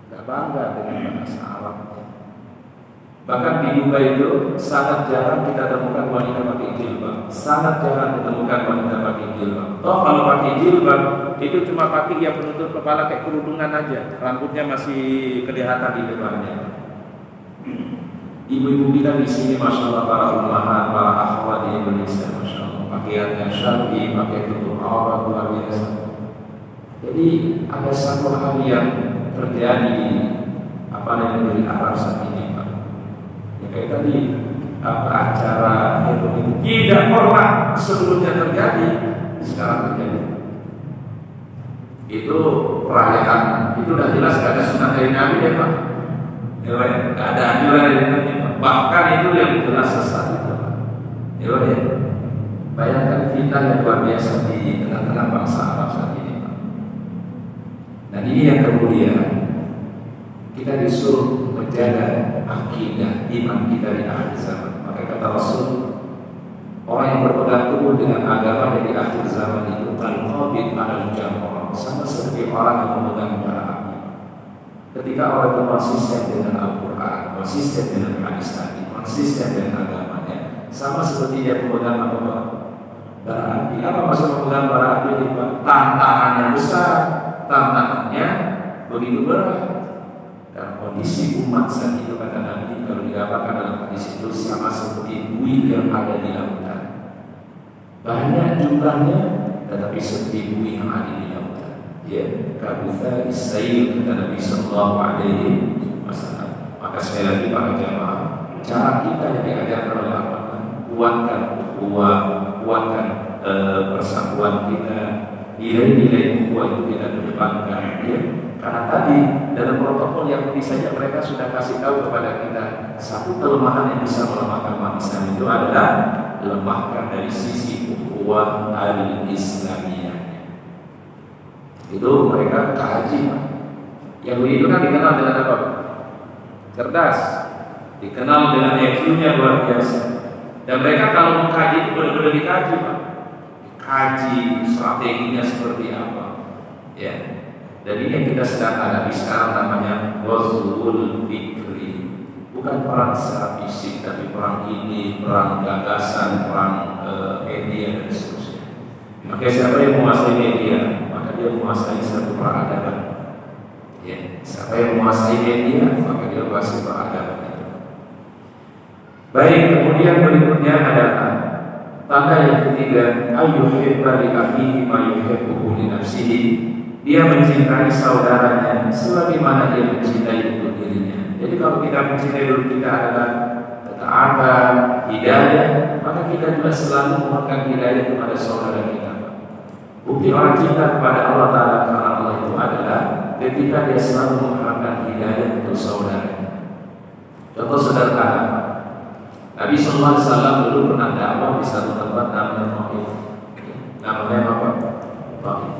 nggak bangga dengan bahasa Arab. Bahkan di Dubai itu sangat jarang kita temukan wanita pakai jilbab. Sangat jarang ditemukan wanita pakai jilbab. Toh kalau pakai jilbab itu cuma pakai yang menutup kepala kayak kerudungan aja, rambutnya masih kelihatan di depannya. Ibu-ibu kita di sini, masya Allah, para ulama, para akhwat di Indonesia, masya Allah, pakaiannya syar'i, pakai tutup aurat luar biasa. Jadi ada satu hal yang terjadi di Arab saat ini, Pak. Ya, kayak tadi acara itu tidak pernah sebelumnya terjadi, sekarang terjadi. Itu perayaan, itu udah jelas gak ada sunnah dari Nabi ya Pak. Ya, gak ada anjuran dari Nabi Pak. Bahkan itu yang jelas sesat itu Pak. Ya, bayangkan fitnah yang luar biasa di tengah-tengah bangsa Arab saat ini Pak. Dan ini yang kemudian kita disuruh menjaga akidah iman kita di akhir zaman. Maka kata Rasul, orang yang berpegang teguh dengan agama di akhir zaman itu al-qabid al-jamr, sama seperti orang yang memegang bara api. Ketika orang itu konsisten dengan Al-Quran, konsisten dengan hadis Nabi, konsisten dengan agamanya, sama seperti dia memegang bara api. Apa maksud memegang bara api ini Pak? Tantangannya besar, tantangannya begitu berat. Dan kondisi umat saat itu kata Nabi, kalau digambarkan dalam hadis itu sama seperti buih yang ada di lautan. Banyak jumlahnya, tetapi seperti buih yang ada di lautan. Ya, kabutha isail kata Nabi Sallallahu Alaihi Wasallam. Maka sekali lagi para jamaah, cara kita yang diajarkan oleh Al-Quran, kuatkan persatuan kita, nilai-nilai ukhuwah itu kita kedepankan. Ya. Karena tadi dalam protokol yang saja mereka sudah kasih tahu kepada kita, satu kelemahan yang bisa melemahkan manusia itu adalah lemahkan dari sisi ukhuwah al-islamiyah. Itu mereka kaji. Yang begitu kan dikenal dengan apa? Cerdas, dikenal dengan IQ-nya luar biasa. Dan mereka kalau mengkaji itu benar-benar dikaji Pak. Kaji strateginya seperti apa, ya. Dan ini yang kita sedang hadapi sekarang namanya ghazwul fikri. Bukan perang secara fisik, tapi perang ini, perang gagasan, perang media dan seterusnya. Maka siapa yang menguasai media, maka dia menguasai satu peradaban. Ya, siapa yang menguasai media, maka dia menguasai peradaban itu. Baik, kemudian berikutnya adalah tanda yang ketiga, ayyuhibba li akhihi ma yuhibbu li nafsihi. Dia mencintai saudaranya sebagaimana dia mencintai untuk dirinya. Jadi kalau kita mencintai diri kita adalah ketaatan, hidayah, maka kita juga selalu memohonkan hidayah kepada saudara kita. Bukti orang cinta kepada Allah Ta'ala karena Allah itu adalah ketika dia selalu mengharapkan hidayah untuk saudaranya. Contoh sederhana, Nabi Sallallahu Alaihi Wasallam dulu pernah dakwah di satu tempat namanya Taif. Namanya apa? Taif.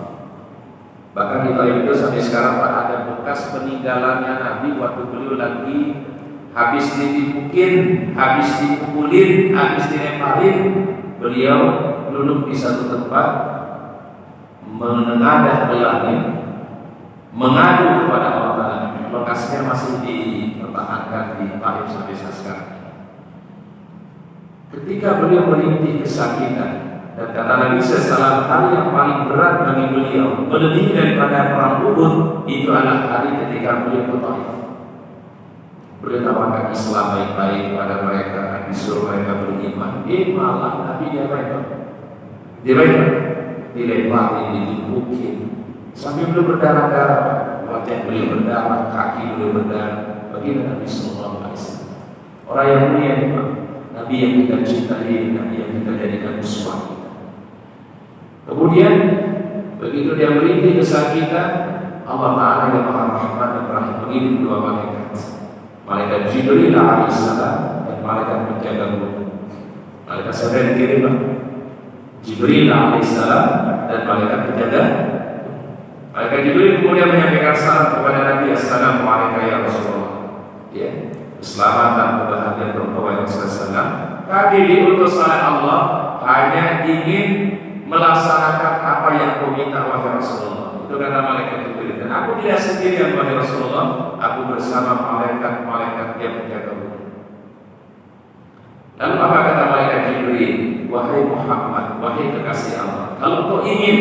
Bahkan di Taif itu sampai sekarang Pak ada bekas peninggalannya Nabi waktu beliau lagi habis ditimpukin, habis dipukulin, habis dilemparin, beliau duduk di satu tempat menengadah ke langit, mengadu kepada Allah. Lokasinya masih dipertahankan di Taif sampai sekarang. Ketika beliau merintih kesakitan, dan kata Nabi SAW, hari yang paling berat bagi beliau, melebihi daripada perang Uhud, itu adalah hari ketika beliau ke Taif. Beliau tawarkan Islam baik-baik kepada mereka, disuruh mereka beriman. Malah Nabi dilemparin, ditimpukin, sampai beliau berdarah-darah, wajah beliau berdarah, kaki beliau berdarah. Begini Nabi SAW. Orang yang mulia, Nabi yang kita cintai, Nabi yang kita jadikan uswah. Kemudian begitu dia merintih kesakitan, Allah Ta'ala yang Maha Rahman dan Rahim mengirim dua malaikat, malaikat Jibril alaihissalam dan malaikat penjaga guru. Malaikat siapa yang dikirim? Jibril alaihissalam dan malaikat penjaga. Malaikat Jibril kemudian menyampaikan salam kepada Nabi, Assalamualaikum ya Rasulullah. Ya, keselamatan kebahagiaan Rasulullah SAW. Kami diutus oleh Allah hanya ingin melaksanakan apa yang kau minta wahai Rasulullah. Itu kata malaikat Jibril. Dan aku tidak sendirian wahai Rasulullah, aku bersama malaikat-malaikat yang menjaga bumi. Lalu apa kata malaikat Jibril? Wahai Muhammad, wahai kekasih Allah, kalau kau ingin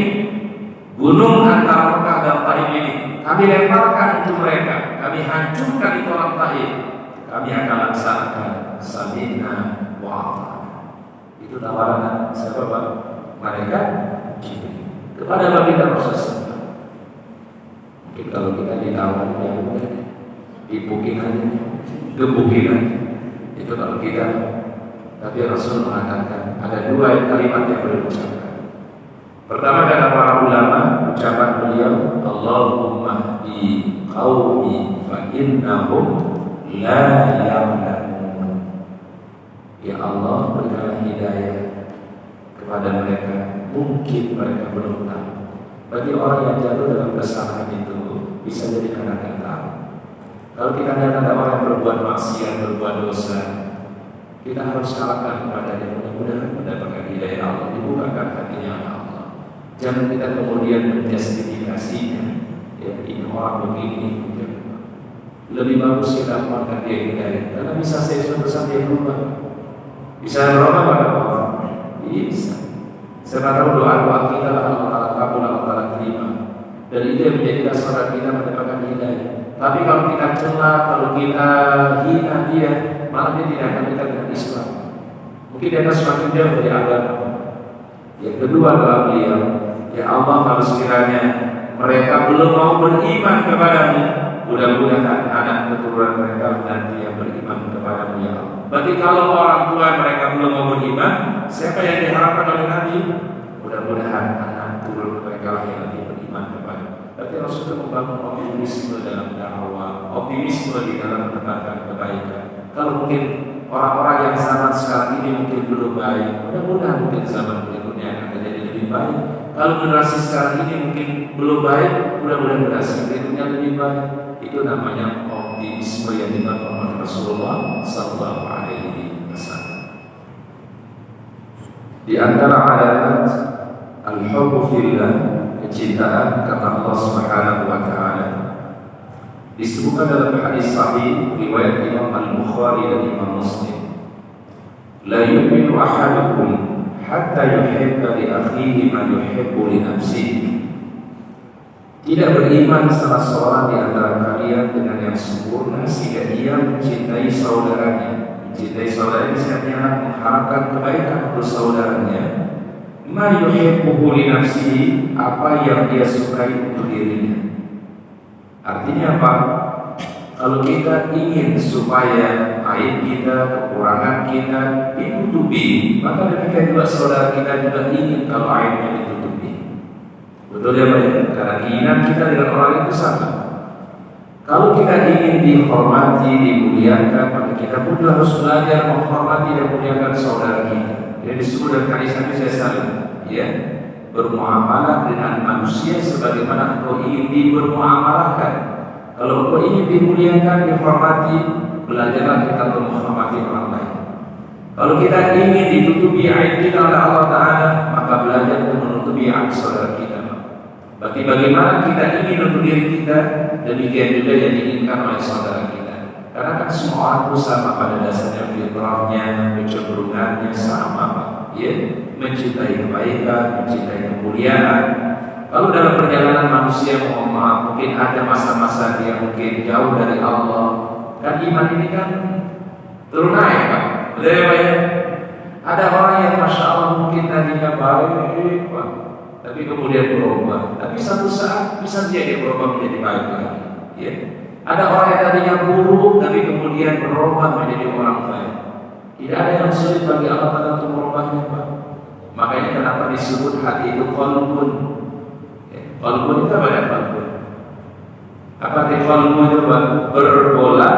gunung antara Mekah dan Taif ini kami lemparkan untuk mereka, kami hancurkan itu orang Taif, kami akan laksanakan sami'na wa ata'na. Itu tawaran siapa Pak? Malaikat Jibril kepada baginda Rasulullah. Mungkin kalau kita ditawar yang mudah, dipukin aja, gebukin aja. Itu kalau kita. Tapi Rasul mengatakan ada dua kalimat yang boleh diucapkan. Pertama kata para ulama, ucapan beliau, Allahumma di qaumi fa innahum la ya'lamun. Ya Allah, berikanlah hidayah kepada mereka, mungkin mereka belum tahu. Bagi orang yang jatuh dalam kesalahan itu bisa jadi karena tidak tahu. Kalau kita lihat ada orang yang berbuat maksiat, berbuat dosa, kita harus kalahkan kepada dia, mudah-mudahan mendapatkan hidayah Allah, dibukakan hatinya oleh Allah. Jangan kita kemudian menjustifikasinya, ya ini orang begini, lebih bagus kita amalkan dia hidayah, karena bisa saya suatu saat dia berubah, bisa berubah pada Allah, bisa. Siapa tahu doa-doa kita Allah Taala kabul, Allah Taala terima, dan itu yang menjadi dasar kita mendapatkan hidayah. Tapi kalau kita celah, kalau kita hina dia, malah dia tidak akan dekat dengan Islam. Mungkin dia akan semakin jauh dari agama. Yang kedua doa beliau, ya Allah, kalau sekiranya mereka belum mau beriman kepadamu, mudah-mudahan anak keturunan mereka nanti yang beriman kepadamu ya Allah. Bagi kalau orang tua mereka belum mau beriman, siapa yang diharapkan oleh Nabi? Mudah-mudahan anak turun mereka yang nanti beriman kepadamu. Berarti Rasulullah membangun optimisme dalam dakwah, optimisme di dalam menegakkan kebaikan. Kalau mungkin orang-orang yang zaman sekarang ini mungkin belum baik, mudah-mudahan mungkin zaman berikutnya akan menjadi lebih baik. Kalau generasi sekarang ini mungkin belum baik, mudah-mudahan generasi berikutnya lebih baik. Itu namanya optimisme yang dibangun oleh Rasulullah Sallallahu Alaihi Wasallam. Di antara alamat al-hubbu fillah, kecintaan kata Allah Subhanahu Wa Taala, disebutkan dalam hadis sahih riwayat Imam Al-Bukhari dan Imam Muslim, la yu'minu ahadukum hatta yuhibba li akhihi ma yuhibbu li nafsihi. Tidak beriman salah seorang di antara kalian dengan yang sempurna sehingga ia mencintai saudaranya. Mencintai saudaranya misalnya mengharapkan kebaikan untuk saudaranya. Ma yuhibbu li nafsihi, apa yang dia sukai untuk dirinya. Artinya apa? Kalau kita ingin supaya aib kita, kekurangan kita ditutupi, maka demikian juga saudara kita juga ingin kalau aibnya ditutupi. Betul ya Pak? Karena keinginan kita dengan orang itu sama. Kalau kita ingin dihormati, dimuliakan, maka kita pun harus belajar menghormati dan memuliakan saudara kita. Jadi disebut dalam hadis Nabi SAW, ya, bermuamalah dengan manusia sebagaimana engkau ingin dibermuamalahkan. Kalau engkau ingin dimuliakan, dihormati, belajarlah kita untuk menghormati orang lain. Kalau kita ingin ditutupi aib kita oleh Allah Ta'ala, maka belajar untuk menutupi aib saudara kita. Bagaimana kita ingin untuk diri kita, demikian juga yang diinginkan oleh saudara kita. Karena kan semua orang itu sama pada dasarnya, fitrahnya, kecenderungannya sama, ya, mencintai kebaikan, mencintai kemuliaan. Kalau dalam perjalanan manusia, mohon maaf, mungkin ada masa-masa dia mungkin jauh dari Allah. Kan iman ini kan turun naik, Pak. Betul ya, Pak ya? Ada orang yang Masya Allah mungkin tadinya baik, Pak, tapi kemudian berubah. Tapi satu saat bisa dia berubah menjadi baik lagi, ya. Ada orang yang tadinya buruk, tapi kemudian berubah menjadi orang baik. Tidak ada yang sulit bagi Allah Ta'ala untuk merubahnya, Pak. Makanya kenapa disebut hati itu qalbun. Qalbun itu apa ya qalbun? Apa arti qalbun itu, Pak? Berbola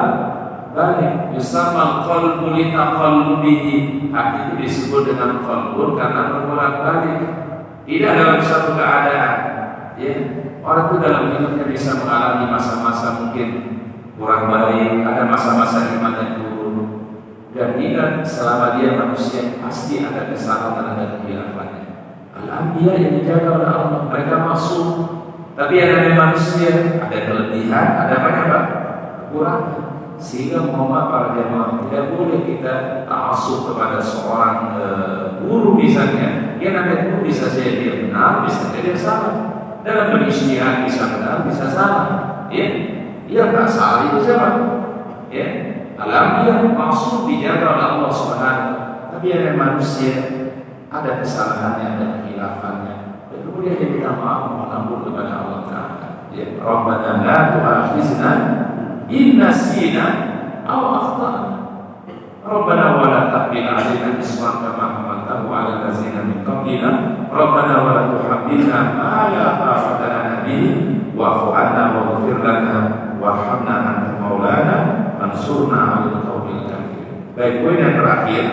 balik. Yusamma qalbu li taqallubihi. Hati itu disebut dengan qalbun karena berbola balik. Tidak dalam satu keadaan, ya. Orang itu dalam hidupnya bisa mengalami masa-masa mungkin kurang baik, ada masa-masa imannya turun. Dan ingat, selama dia manusia pasti ada kesalahan dan ada kehilafannya. Al-Anbiya yang dijaga oleh Allah, mereka masuk. Tapi yang namanya manusia ada kelebihan, ada banyak apa? Kekurangan. Sehingga Muhammad para jamaah tidak boleh kita ta'assub kepada seorang guru misalnya. Dia nanti guru bisa saja dia benar, bisa saja dia salah. Dalam berijtihad bisa benar, bisa salah. Ya, dia tak salah itu siapa? Ya, Al-Anbiya maksud dijaga oleh Allah Subhanahu. Tapi ada manusia ada kesalahannya, ada kehilafannya. Dan kemudian dia minta maaf, mohon ampun kepada Allah Taala. Ya, Rabbana la tu'akhizna in nasina aw akhtana. Rabbana wa la tahmil 'alaina isran kama hamaltahu 'ala allazina min qablina. Rabbana wa la tuhammilna ma la taqata lana bihi wa'fu 'anna waghfir lana warhamna anta maulana ansurna 'alal qaumil kafirin. Baik, poin yang terakhir,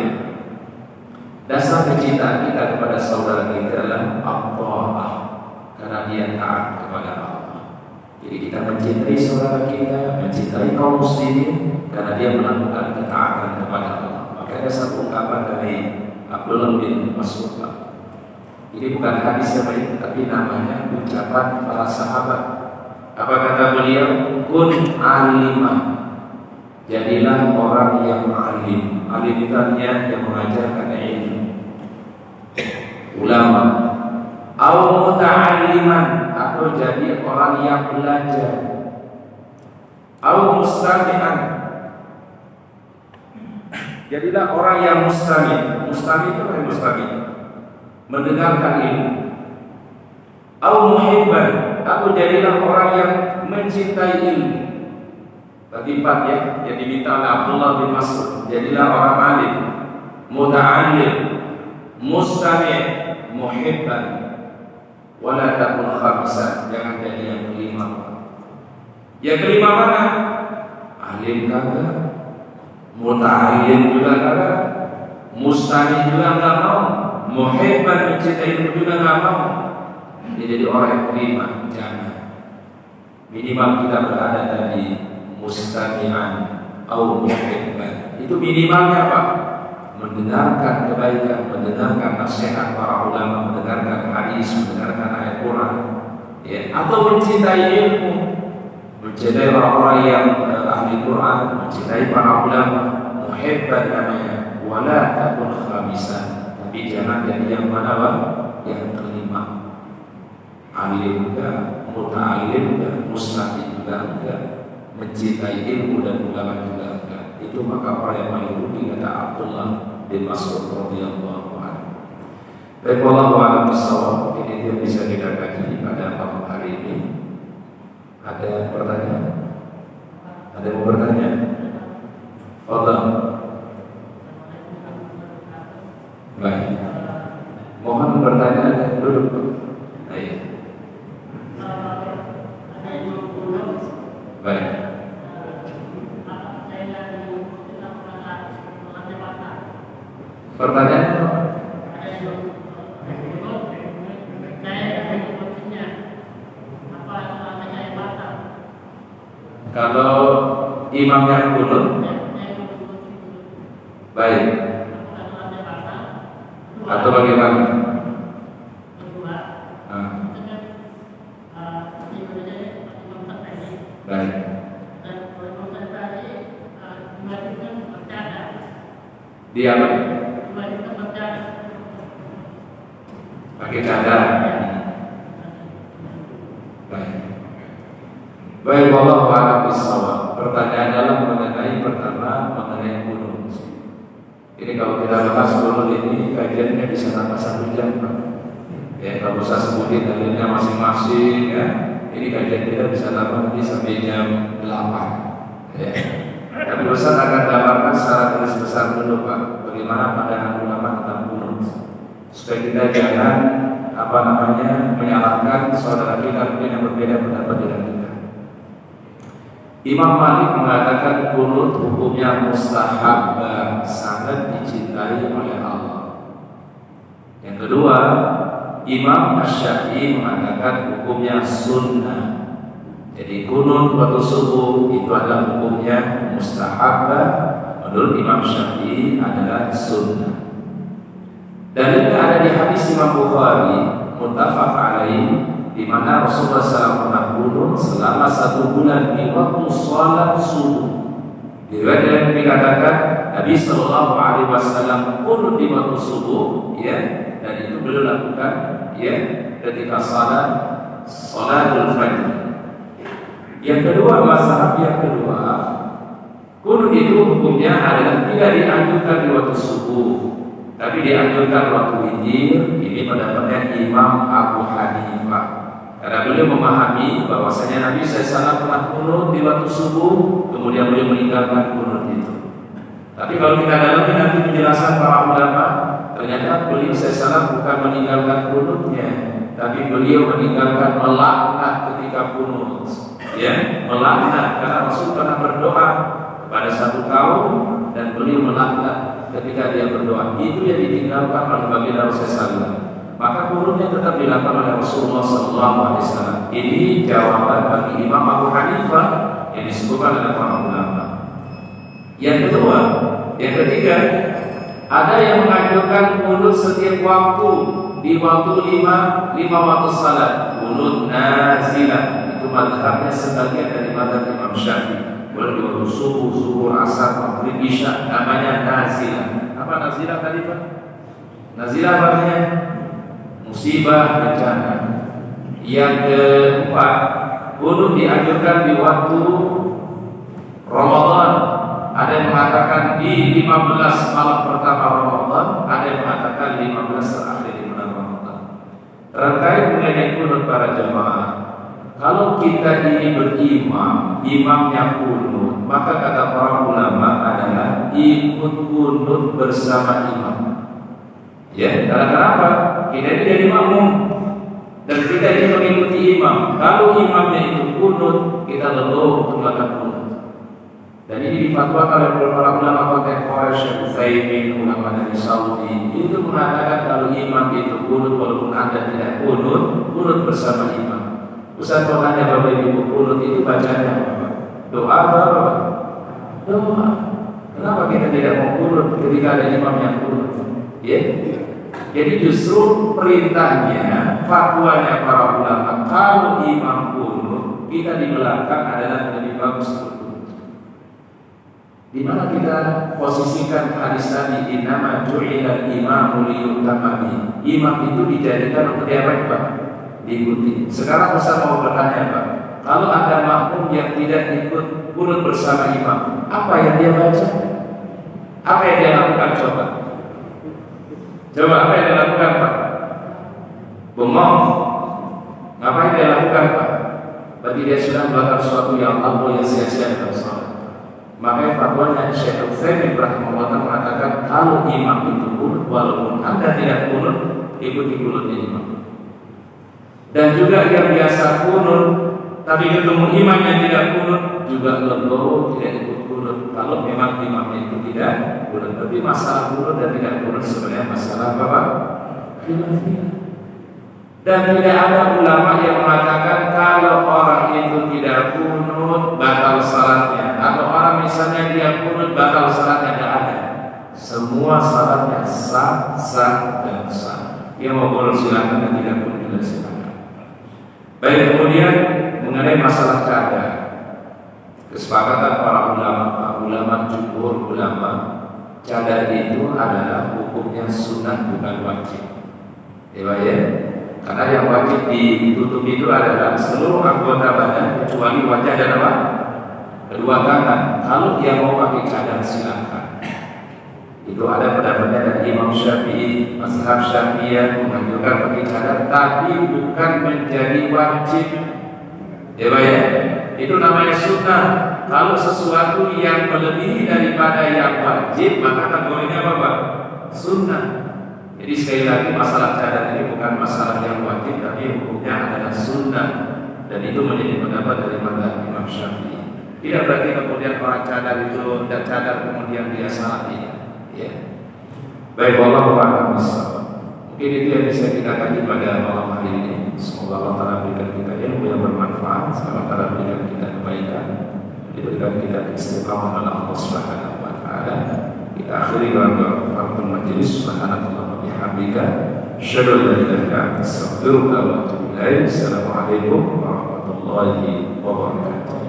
dasar kecintaan kita kepada saudara kita adalah at-ta'ah, karena dia taat kepada Allah. Jadi kita mencintai saudara kita, mencintai kaum muslimin karena dia melakukan ketaatan kepada Allah. Maka ada satu ungkapan dari Abdullah bin Mas'ud. Ini bukan hadis yang baik, tapi namanya ucapan para sahabat. Apa kata beliau? Kun alimah. Jadilah orang yang alim. Alim itu artinya yang mengajarkan ilmu. Ulama. Au muta'alliman, atau jadi orang yang belajar. Au mustami'an. Jadilah orang yang mustami'. Mustami' itu apa mustami'? Mendengarkan ilmu. Au muhibban, atau jadilah orang yang mencintai ilmu. Tadi 4 ya, yang diminta oleh Abdullah bin Mas'ud. Jadilah orang alim, muta'allim, mustami', muhibban, wala takun khamisan, jangan jadi yang kelima. Yang kelima mana? Alim kagak, muta'allim juga kagak, mustami' juga enggak mau, muhibban, mencintai ilmu juga enggak mau. Dia jadi orang yang kelima, jangan. Minimal kita berada tadi mustami'an atau muhibban. Itu minimalnya apa? Mendengarkan kebaikan, mendengarkan nasihat para ulama, mendengarkan hadis, mendengarkan ayat Quran, ya, atau mencintai ilmu, mencintai orang-orang yang ahli Quran, mencintai para ulama, muhibban namanya. Wala takun khamisan, tapi jangan jadi yang mana Pak? Yang kelima. Alim juga, muta'alim juga, mustaqim juga enggak, mencintai ilmu dan ulama juga enggak. Itu maka orang yang mengikuti kata Abdullah bin Mas'ud radhiyallahu anhu. Baik, wallahu a'lam bishawab. Ini yang bisa kita kaji pada malam hari ini. Ada pertanyaan? Ada yang bertanya? Allah. Baik. Mohon bertanya dulu. Ayo. Baik. Pertanyaan kalau imam yang kunut, baik, atau bagaimana? Baik. Dia apa? Pakai cadar. Baik. Baik, wallahu a'lam bishawab. Pertanyaan dalam mengenai pertama mengenai kunut. Ini kalau kita bahas kunut ini kajiannya bisa tambah 1 jam, Pak. Ya, kalau usah sebutin dalilnya masing-masing ya. Ini kajian kita bisa tambah nanti sampai jam 8. Ya. Tapi Ustaz akan gambarkan secara garis besar dulu Pak, bagaimana pandangan ulama tentang kunut, supaya kita jangan menyalahkan saudara kita mungkin yang berbeda pendapat dengan kita. Imam Malik mengatakan kunut hukumnya mustahab, sangat dicintai oleh Allah. Yang kedua, Imam Asy-Syafi'i mengatakan hukumnya sunnah. Jadi kunut waktu subuh itu adalah hukumnya mustahab, menurut Imam Syafi'i adalah sunnah. Dan ini ada di hadis Imam Bukhari muttafaq alaih, di mana Rasulullah SAW pernah kunut selama 1 bulan di waktu sholat subuh. Di riwayat yang dikatakan Nabi Sallallahu Alaihi Wasallam kunut di waktu subuh, ya, dan itu beliau lakukan, ya, ketika sholatul fajr. Yang kedua, mazhab yang kedua, kunut itu hukumnya adalah tidak dianjurkan di waktu subuh, tapi dianjurkan waktu witir. Ini pendapatnya Imam Abu Hanifah. Karena beliau memahami bahwasanya Nabi SAW pernah kunut di waktu subuh, kemudian beliau meninggalkan kunut itu. Tapi kalau kita dalami nanti penjelasan para ulama, ternyata beliau SAW bukan meninggalkan kunutnya, tapi beliau meninggalkan melaknat ketika kunut. Ya, melaknat karena Rasul pernah berdoa kepada satu kaum dan beliau melaknat ketika dia berdoa. Itu yang ditinggalkan oleh baginda Rasulullah SAW. Maka kunutnya tetap dilakukan oleh Rasulullah SAW. Ini jawaban bagi Imam Abu Hanifah yang disebutkan oleh para ulama. Yang kedua, yang ketiga, ada yang menganjurkan kunut setiap waktu di waktu lima waktu salat. Kunut nazilah itu mazhabnya sebagian dari mazhab Imam Syafi'i. Boleh di waktu subuh, zuhur, asar, maghrib, isya, namanya nazilah. Apa nazilah tadi Pak? Nazilah artinya musibah, bencana. Yang keempat, kunut dianjurkan di waktu Ramadan. Ada yang mengatakan di 15 malam pertama Ramadan, ada yang mengatakan 15 terakhir di bulan Ramadan. Terkait mengenai kunut para jemaah, kalau kita ini berimam, imamnya kunut, maka kata para ulama adalah ikut kunut bersama imam. Ya, karena kenapa? Kita ini jadi makmum dan kita ini mengikuti imam. Kalau imamnya itu kunut, kita leluhur untuk melakukan kunut. Dan ini difatwakan oleh para ulama kontemporer, Syekh Utsaimin, ulama dari Saudi. Itu mengatakan kalau imam itu kunut, walaupun Anda tidak kunut, kunut bersama imam. Ustaz mau tanya Bapak Ibu, kunut itu bacanya apa? Doa atau apa? Doa. Kenapa kita tidak mau kunut ketika ada imam yang kunut? Ya. Jadi justru perintahnya, fatwanya para ulama, kalau imam kunut, kita di belakang adalah lebih bagus kunut. Di mana kita posisikan hadis tadi, innama ju'ila imamu liyutamma bihi. Imam itu dijadikan untuk diapa? Diikuti. Sekarang Ustaz mau bertanya Pak, kalau ada makmum yang tidak ikut kunut bersama imam, apa yang dia baca? Apa yang dia lakukan? Coba apa yang dia lakukan Pak? Bengong. Ngapain dia lakukan Pak? Berarti dia sudah melakukan sesuatu yang Allah yang sia-sia dalam salat. Makanya fatwanya Syekh Utsaimin rahimahullah mengatakan kalau imam itu kunut, walaupun Anda tidak kunut, ikuti kunutnya imam. Dan juga yang biasa kunut, tapi ketemu imam yang tidak kunut, juga legowo tidak ikut kunut. Kalau memang imamnya itu tidak kunut, tapi masalah kunut dan tidak kunut sebenarnya masalah apa? Khilafiyah. Dan tidak ada ulama yang mengatakan kalau orang itu tidak kunut batal salatnya, atau orang misalnya dia kunut batal salatnya. Tidak ada. Semua salatnya sah dan sah. Dia mau kunut silakan, dan tidak kunut juga silakan. Baik, kemudian mengenai masalah cadar, kesepakatan para ulama jumhur ulama, cadar itu adalah hukumnya sunnah bukan wajib. Ya. Karena yang wajib ditutup itu adalah seluruh anggota badan kecuali wajah dan apa? Kedua tangan. Kalau dia mau pakai cadar silakan. Itu ada pendapatnya dari Imam Syafi'i, mazhab Syafi'iyah menganjurkan pakai cadar, tapi bukan menjadi wajib. Ya. Itu namanya sunnah. Kalau sesuatu yang melebihi daripada yang wajib, maka kategorinya apa Pak? Sunnah. Jadi sekali lagi masalah cadar ini bukan masalah yang wajib, tapi hukumnya adalah sunnah, dan itu menjadi pendapat dari mazhab Imam Syafi'i. Tidak berarti kemudian orang cadar itu dan cadar kemudian dia salah, tidak. Ya. Baik, wallahu a'lam bishawab. Mungkin itu yang bisa kita kaji pada malam hari ini. Semoga Allah Taala berikan kita ilmu yang bermanfaat, semoga Allah Taala berikan kita kebaikan, diberikan kita istiqamah oleh Allah Subhanahu wa taala. taala. Kita akhiri dengan kafaratul majelis. Subhanallah wa bihamdika, asyhadu an la ilaha illa anta, astaghfiruka wa atubu ilaik. Assalamualaikum warahmatullahi wabarakatuh.